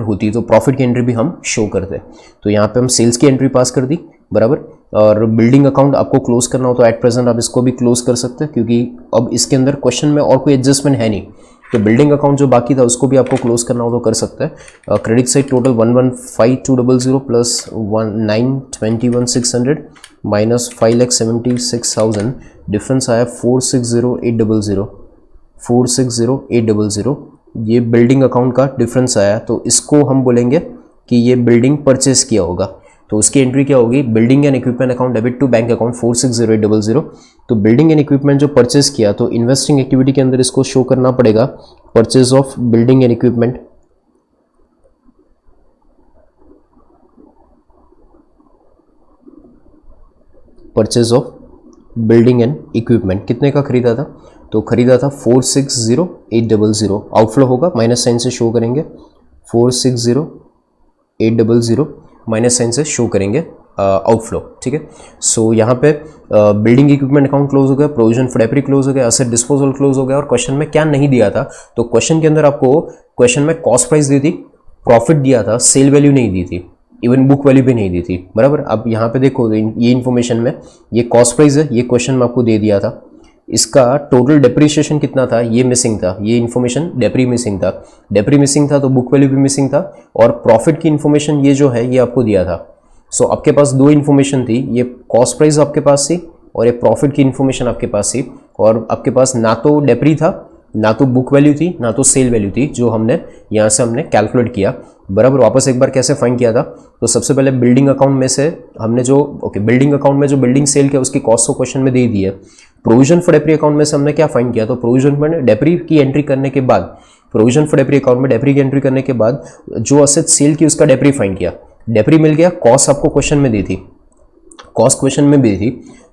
होती तो प्रॉफिट की एंट्री भी हम शो करते। तो यहाँ पे हम सेल्स की एंट्री पास कर दी, बराबर। और बिल्डिंग अकाउंट आपको क्लोज करना हो तो एट प्रेजेंट आप इसको भी क्लोज कर सकते हैं, क्योंकि अब इसके अंदर क्वेश्चन में और कोई एडजस्टमेंट है नहीं। तो बिल्डिंग अकाउंट जो बाकी था उसको भी आपको क्लोज करना हो तो कर सकते हैं। Credit side total 1,152,000 plus 921,600 minus 5,76,000, difference आया 460,800 ये बिल्डिंग अकाउंट का डिफरेंस आया। तो इसको हम बोलेंगे कि ये बिल्डिंग परचेस किया होगा। तो उसकी एंट्री क्या होगी, building and equipment account debit to bank account 460,800। तो बिल्डिंग एंड इक्विपमेंट जो परचेस किया, तो इन्वेस्टिंग एक्टिविटी के अंदर इसको शो करना पड़ेगा, purchase of building and equipment. Purchase of building and equipment कितने का खरीदा था, तो खरीदा था 460,800। आउटफ्लो होगा, माइनस साइन से शो करेंगे, 460,800 माइनस साइन से शो करेंगे आउटफ्लो, ठीक है। सो यहाँ पे बिल्डिंग इक्विपमेंट अकाउंट क्लोज हो गया, प्रोविजन फॉर डेप्री क्लोज हो गया, असेट डिस्पोजल क्लोज हो गया। और क्वेश्चन में क्या नहीं दिया था, तो क्वेश्चन के अंदर आपको क्वेश्चन में कॉस्ट प्राइस दी थी, प्रॉफिट दिया था, सेल वैल्यू नहीं दी थी, इवन बुक वैल्यू भी नहीं दी थी, बराबर। अब यहाँ पे देखो ये इन्फॉर्मेशन में ये कॉस्ट प्राइस है, ये क्वेश्चन में आपको दे दिया था। इसका टोटल डेप्रीशिएशन कितना था, ये मिसिंग था, ये इन्फॉर्मेशन डेप्री मिसिंग था, तो बुक वैल्यू भी मिसिंग था। और प्रॉफिट की इन्फॉर्मेशन ये जो है ये आपको दिया था। सो आपके पास दो इन्फॉर्मेशन थी, ये कॉस्ट प्राइस आपके पास थी और ये प्रॉफिट की इन्फॉर्मेशन आपके पास थी। और आपके पास ना तो डेप्री था, ना तो बुक वैल्यू थी, ना तो सेल वैल्यू थी, जो हमने यहाँ से हमने कैलकुलेट किया, बराबर। वापस एक बार कैसे फाइंड किया था, तो सबसे पहले बिल्डिंग अकाउंट में से हमने जो बिल्डिंग अकाउंट में जो बिल्डिंग सेल किया उसकी कॉस्ट को क्वेश्चन में दे दी है। प्रोविजन फॉर डेप्री अकाउंट में से हमने क्या फाइंड किया, तो प्रोविजन फॉर डेप्री की एंट्री करने के बाद, प्रोविजन फॉर डेप्री अकाउंट में डेप्री की एंट्री करने के बाद जो असेट सेल की उसका डेप्री फाइंड किया, डेप्री मिल गया, कॉस्ट आपको क्वेश्चन में दी थी, कॉस्ट क्वेश्चन में भी थी।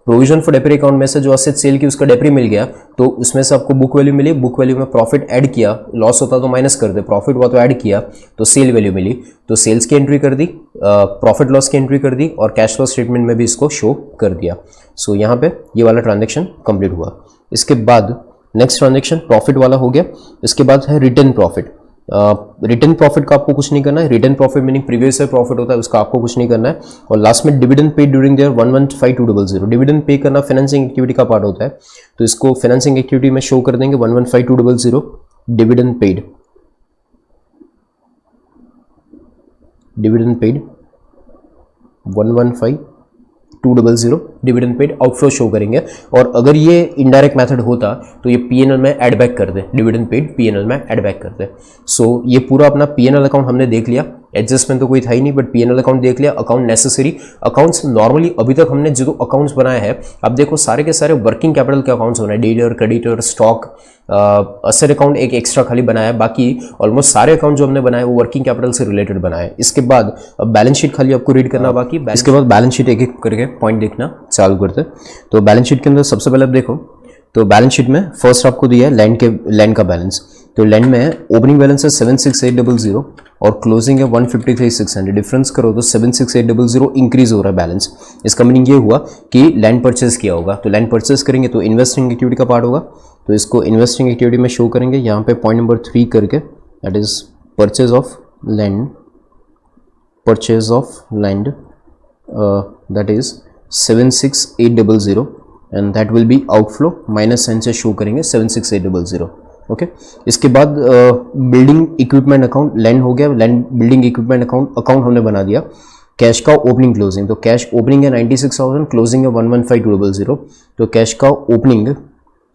प्रोविजन फॉर डेप्री अकाउंट में से जो असेट सेल की उसका डेप्री मिल गया, तो उसमें से आपको बुक वैल्यू मिली, बुक वैल्यू में प्रॉफिट ऐड किया, लॉस होता तो माइनस कर दे, प्रॉफिट हुआ तो ऐड किया, तो सेल वैल्यू मिली, तो सेल्स की एंट्री कर दी, प्रॉफिट लॉस की एंट्री कर दी और कैश फ्लो स्टेटमेंट में भी इसको शो कर दिया। सो यहाँ पे ये वाला ट्रांजेक्शन कंप्लीट हुआ। इसके बाद नेक्स्ट ट्रांजेक्शन प्रॉफिट वाला हो गया। इसके बाद है रिटर्न प्रॉफिट। रिटर्न प्रॉफिट का आपको कुछ नहीं करना है, return profit meaning previous year profit होता है उसका आपको कुछ नहीं करना है। और लास्ट में dividend paid during the year 115,200, dividend pay करना फाइनेंसिंग एक्टिविटी का पार्ट होता है, तो इसको फाइनेंसिंग एक्टिविटी में शो कर देंगे 115,200 dividend paid, 115,200 dividend paid outflow show करेंगे। और अगर ये इनडायरेक्ट मेथड होता तो ये पीएनएल में ऐड बैक कर दे, डिविडेंड पेड पीएनएल में ऐड बैक कर दे। सो ये पूरा अपना पीएनएल अकाउंट हमने देख लिया, एडजस्टमेंट तो कोई था ही नहीं, बट पीएनएल अकाउंट देख लिया। अकाउंट नेसेसरी अकाउंट्स, नॉर्मली अभी तक हमने जो अकाउंट्स बनाए हैं, अब देखो सारे के सारे वर्किंग कैपिटल के अकाउंट्स होने, debtor, creditor, stock, asset account एक एक्स्ट्रा खाली बनाया है, बाकी ऑलमोस्ट सारे अकाउंट जो हमने बनाए वो वर्किंग कैपिटल से रिलेटेड बनाए। इसके बाद बैलेंस शीट खाली आपको रीड करना बाकी, इसके बाद बैलेंस शीट एक एक करके पॉइंट देखना चालू करते। तो बैलेंस शीट के अंदर सबसे पहले आप देखो, तो बैलेंस शीट में फर्स्ट आपको दिया है लैंड का बैलेंस। तो लैंड में ओपनिंग बैलेंस है 76,800 और क्लोजिंग है 153,600। डिफरेंस करो तो 76,800 इंक्रीज हो रहा है बैलेंस। इसका मीनिंग ये हुआ कि लैंड परचेज किया होगा। तो लैंड परचेज करेंगे तो इन्वेस्टिंग एक्टिविटी का पार्ट होगा, तो इसको इन्वेस्टिंग एक्टिविटी में शो करेंगे यहाँ पे पॉइंट नंबर 3 करके, that is purchase of land, that is 76,800 and that will be outflow, minus sign से शो करेंगे 76,800। ओके इसके बाद बिल्डिंग इक्विपमेंट अकाउंट, लैंड हो गया, लैंड बिल्डिंग इक्विपमेंट अकाउंट हमने बना दिया। कैश का ओपनिंग क्लोजिंग, तो कैश ओपनिंग है 96,000, क्लोजिंग है 115,200। तो कैश का ओपनिंग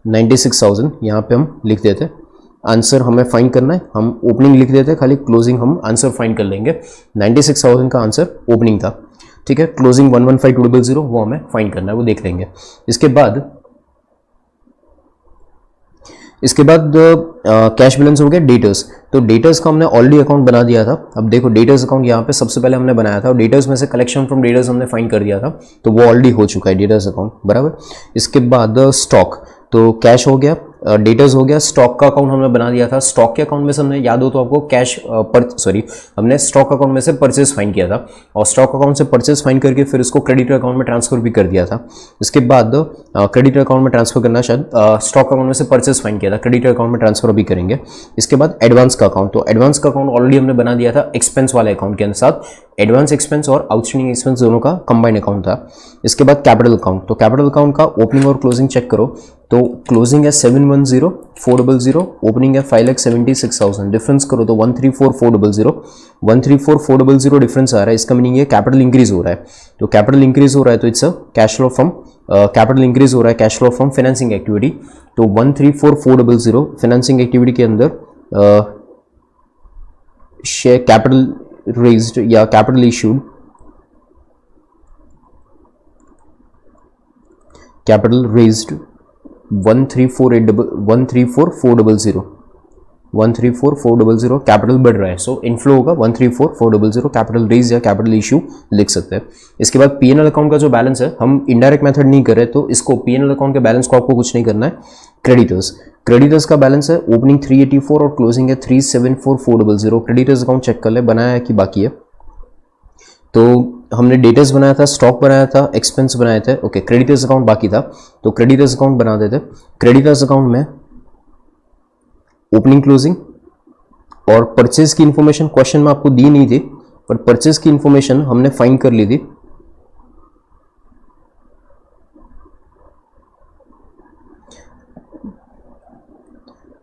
96,000 यहाँ पे हम लिख देते, आंसर हमें फाइंड करना है, हम ओपनिंग लिख देते, खाली क्लोजिंग हम आंसर फाइंड कर लेंगे। 96,000 का आंसर ओपनिंग था, ठीक है। क्लोजिंग 115,200 वो हमें फाइंड करना है, वो देख लेंगे। इसके बाद कैश बैलेंस हो गया डेटर्स। तो डेटर्स का हमने ऑलरेडी अकाउंट बना दिया था। अब देखो डेटर्स अकाउंट यहाँ पे सबसे पहले हमने बनाया था और डेटर्स में से कलेक्शन फ्रॉम डेटर्स हमने फाइंड कर दिया था, तो वो ऑलरेडी हो चुका है डेटर्स अकाउंट, बराबर। इसके बाद स्टॉक, तो कैश हो गया, डेटर्स हो गया, स्टॉक का अकाउंट हमने बना दिया था। स्टॉक के अकाउंट में से हमने याद हो तो आपको हमने स्टॉक अकाउंट में से परचेज फाइन किया था और स्टॉक अकाउंट से परचेज फाइन करके फिर इसको क्रेडिटर अकाउंट में ट्रांसफर भी कर दिया था। इसके बाद क्रेडिटर अकाउंट में ट्रांसफर करना, शायद स्टॉक अकाउंट में से परचेज फाइन किया था, क्रेडिटर अकाउंट में ट्रांसफर भी करेंगे। इसके बाद एडवांस का अकाउंट, तो एडवांस का अकाउंट ऑलरेडी हमने बना दिया था एक्सपेंस वाले अकाउंट के साथ। एडवांस एक्सपेंस और आउटस्टैंडिंग एक्सपेंस दोनों का कंबाइंड अकाउंट था। इसके बाद कैपिटल अकाउंट, तो कैपिटल अकाउंट का ओपनिंग और क्लोजिंग चेक करो तो क्लोजिंग है 710,400, ओपनिंग है 5,76,000, डिफरेंस करो तो 134,400, 134,400 डिफरेंस आ रहा है। इसका मीनिंग ये कैपिटल इंक्रीज हो रहा है। तो कैपिटल इंक्रीज हो रहा है तो it's a cash flow from capital increase हो रहा है, cash flow from financing activity. तो 134,400 फाइनेंसिंग एक्टिविटी के अंदर शेयर कैपिटल रेज्ड या capital issued, capital raised 134,400 capital बढ़ रहा है, सो इनफ्लो होगा 134,400, कैपिटल रेज या कैपिटल इशू लिख सकते हैं। इसके बाद पीएनएल अकाउंट का जो बैलेंस है, हम इनडायरेक्ट मेथड नहीं कर रहे तो इसको पीएनएल अकाउंट के बैलेंस को आपको कुछ नहीं करना है। क्रेडिटर्स का बैलेंस है ओपनिंग 384 और क्लोजिंग है 374,400। क्रेडिटर्स अकाउंट चेक कर ले बनाया है कि बाकी है। तो हमने डेटर्स बनाया था, स्टॉक बनाया था, एक्सपेंस बनाए थे, ओके। क्रेडिटर्स अकाउंट बाकी था तो क्रेडिटर्स अकाउंट बना देते। क्रेडिटर्स अकाउंट में ओपनिंग क्लोजिंग और परचेज की इंफॉर्मेशन क्वेश्चन में आपको दी नहीं थी, पर परचेज की इंफॉर्मेशन हमने फाइंड कर ली थी।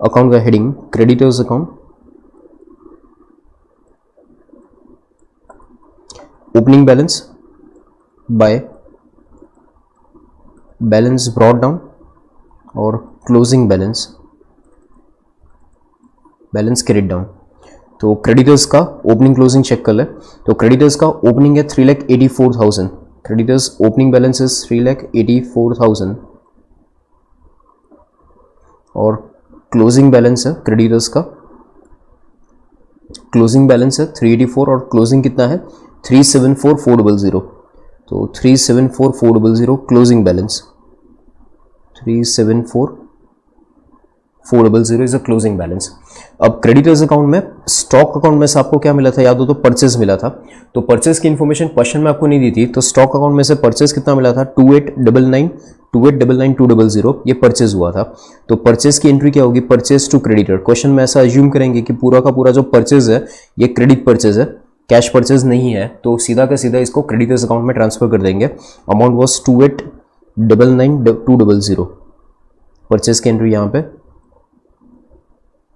अकाउंट का heading creditors account, opening balance by balance brought down और क्लोजिंग बैलेंस क्रेडिट डाउन। तो क्रेडिटर्स का ओपनिंग क्लोजिंग चेक कर ले तो क्रेडिटर्स का ओपनिंग है 3,84,000, क्रेडिटर्स ओपनिंग बैलेंस इज 3,84,000 और क्लोजिंग बैलेंस है क्रेडिटर्स का, क्लोजिंग बैलेंस है 384 और क्लोजिंग कितना है 374,400। तो 374,400 closing balance, 374,400 is a closing balance. अब क्रेडिटर्स अकाउंट में स्टॉक अकाउंट में से आपको क्या मिला था याद हो तो परचेज मिला था। तो परचेज की इंफॉर्मेशन क्वेश्चन में आपको नहीं दी थी, तो स्टॉक अकाउंट में से परचेज कितना मिला था 2899,200 ये परचेज हुआ था। तो परचेज की एंट्री क्या होगी, परचेज टू क्रेडिटर। क्वेश्चन में ऐसा अज्यूम करेंगे कि पूरा का पूरा जो परचेज है ये क्रेडिट परचेज है, कैश परचेज नहीं है, तो सीधा का सीधा इसको क्रेडिटर्स अकाउंट में ट्रांसफर कर देंगे। अमाउंट वॉज 2899,200, परचेज की एंट्री यहाँ पे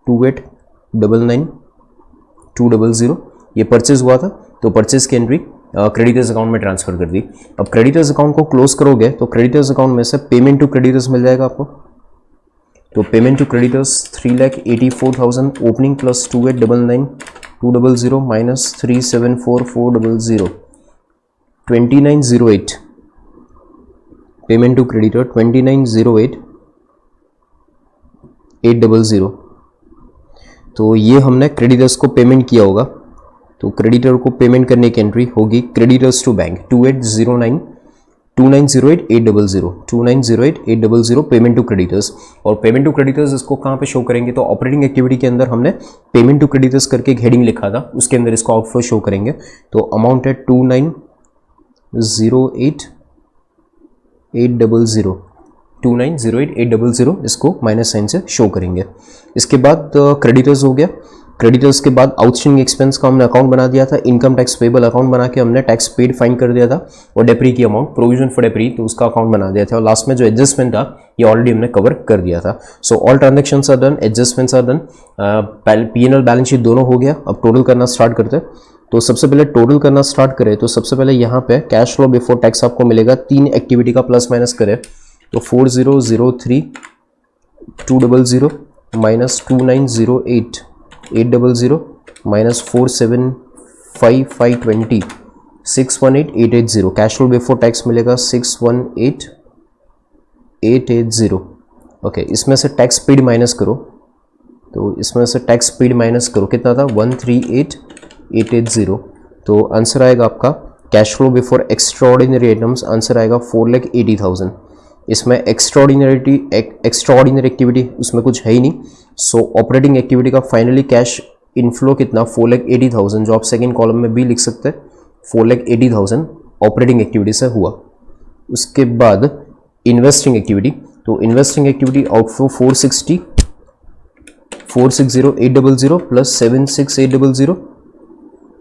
2899,200 ये परचेज हुआ था, तो परचेज की एंट्री क्रेडिटर्स अकाउंट में ट्रांसफर कर दी। अब क्रेडिटर्स अकाउंट को क्लोज करोगे तो क्रेडिटर्स अकाउंट में से पेमेंट टू क्रेडिटर्स मिल जाएगा आपको। तो payment to creditors 3,84,000 opening plus 2899,200 minus 374,400 2908 payment to creditor 2908,800। तो ये हमने क्रेडिटर्स को पेमेंट किया होगा, तो क्रेडिटर को पेमेंट करने की एंट्री होगी creditors to bank 2908,800 payment to creditors. और पेमेंट टू क्रेडिटर्स इसको कहाँ पे शो करेंगे, तो ऑपरेटिंग एक्टिविटी के अंदर हमने पेमेंट टू क्रेडिटर्स करके एक हेडिंग लिखा था, उसके अंदर इसको आउटफ्लो शो करेंगे। तो अमाउंट है 2908,800 2908,800 इसको माइनस साइन से शो करेंगे। इसके बाद क्रेडिटर्स हो गया। क्रेडिटर्स के बाद आउटस्टैंडिंग एक्सपेंस का हमने अकाउंट बना दिया था, इनकम टैक्स पेबल अकाउंट बना के हमने टैक्स पेड फाइन कर दिया था, और डेप्री की अमाउंट प्रोविजन फॉर डेप्री तो उसका अकाउंट बना दिया था, और लास्ट में जो एडजस्टमेंट था ये ऑलरेडी हमने कवर कर दिया था। So all transactions are done, adjustments are done, PNL balance sheet दोनों हो गया। अब टोटल करना स्टार्ट करते हैं। तो सबसे पहले टोटल करना स्टार्ट करें तो सबसे पहले यहाँ पे कैश फ्लो बिफोर टैक्स आपको मिलेगा, 3 एक्टिविटी का प्लस माइनस करें तो 4003,200 minus 2908,800 minus 475,520 618,880 cash flow before tax मिलेगा 618,880। ओके, इसमें से टैक्स पेड माइनस करो, तो इसमें से टैक्स पेड माइनस करो कितना था 138,880। तो आंसर आएगा आपका cash flow before extraordinary items, answer आएगा 4,80,000। इसमें एक्स्ट्राऑर्डिनरी एक्टिविटी उसमें कुछ है ही नहीं। सो ऑपरेटिंग एक्टिविटी का फाइनली कैश इनफ्लो कितना 4,80,000, जो आप सेकेंड कॉलम में भी लिख सकते हैं, 4,80,000 ऑपरेटिंग एक्टिविटी से हुआ। उसके बाद इन्वेस्टिंग एक्टिविटी, तो इन्वेस्टिंग एक्टिविटी आउटफ्लो 460,800 प्लस 76,800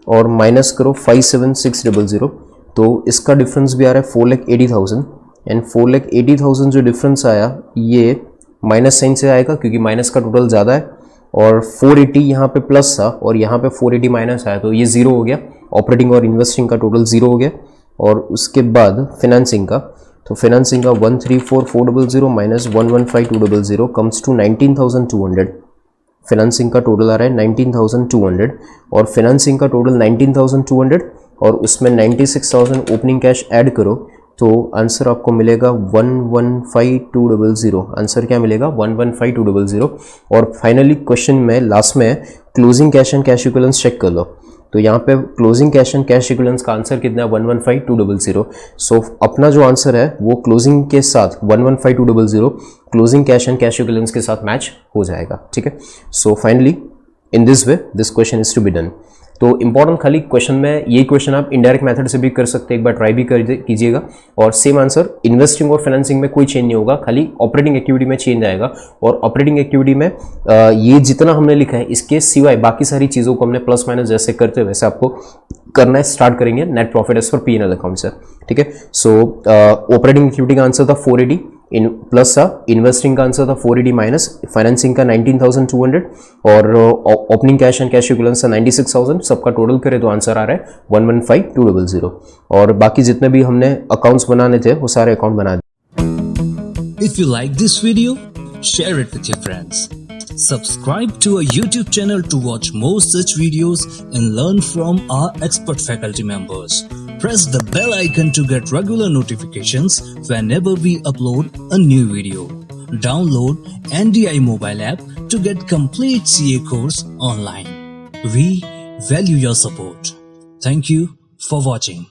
और माइनस करो 57,600, तो इसका डिफरेंस भी आ रहा है 4,80,000 एंड 4,80,000 जो डिफरेंस आया ये माइनस साइन से आएगा क्योंकि माइनस का टोटल ज़्यादा है, और 480 यहाँ पे प्लस था और यहाँ पे 480 माइनस आया, तो ये ज़ीरो हो गया। ऑपरेटिंग और इन्वेस्टिंग का टोटल ज़ीरो हो गया। और उसके बाद फिनेंसिंग का, तो फिनेंसिंग का 134,400 माइनस 115,200 कम्स टू 19,200। फिनेंसिंग का टोटल आ रहा है 19,200 और फिनेंसिंग का टोटल 19,200 और उसमें 96,000 ओपनिंग कैश ऐड करो तो आंसर आपको मिलेगा 115,200। आंसर क्या मिलेगा 115,200। और फाइनली क्वेश्चन में लास्ट में closing cash and cash equivalence check कर लो, तो यहाँ पे closing cash and cash equivalence का आंसर कितना है 115,200। सो अपना जो आंसर है वो क्लोजिंग के साथ 115,200 closing cash and cash equivalence के साथ मैच हो जाएगा, ठीक है। So finally in this way this question is to be done. तो इंपॉर्टेंट खाली क्वेश्चन में ये क्वेश्चन आप इनडायरेक्ट मेथड से भी कर सकते हैं, एक बार ट्राई भी कीजिएगा। और सेम आंसर इन्वेस्टिंग और फाइनेंसिंग में कोई चेंज नहीं होगा, खाली ऑपरेटिंग एक्टिविटी में चेंज आएगा। और ऑपरेटिंग एक्टिविटी में ये जितना हमने लिखा है इसके सिवाय बाकी सारी चीज़ों को हमने प्लस माइनस जैसे करते हैं वैसे आपको करना है। स्टार्ट करेंगे net profit as per P&L account से, ठीक है। सो ऑपरेटिंग एक्टिविटी का आंसर था 480 इन प्लस था, इन्वेस्टिंग का आंसर था 480 माइनस, फाइनेंसिंग का 19,200 और opening cash and cash equivalence था 96,000। सबका टोटल करें तो आंसर आ रहा है 115,200। और बाकी जितने भी हमने अकाउंट्स बनाने थे वो सारे अकाउंट बना दिए। If you like this video, share it with your friends. Subscribe to our YouTube channel to watch more such videos and learn from our expert faculty members. Press the bell icon to get regular notifications whenever we upload a new video. Download NDI mobile app to get complete CA course online. We value your support. Thank you for watching.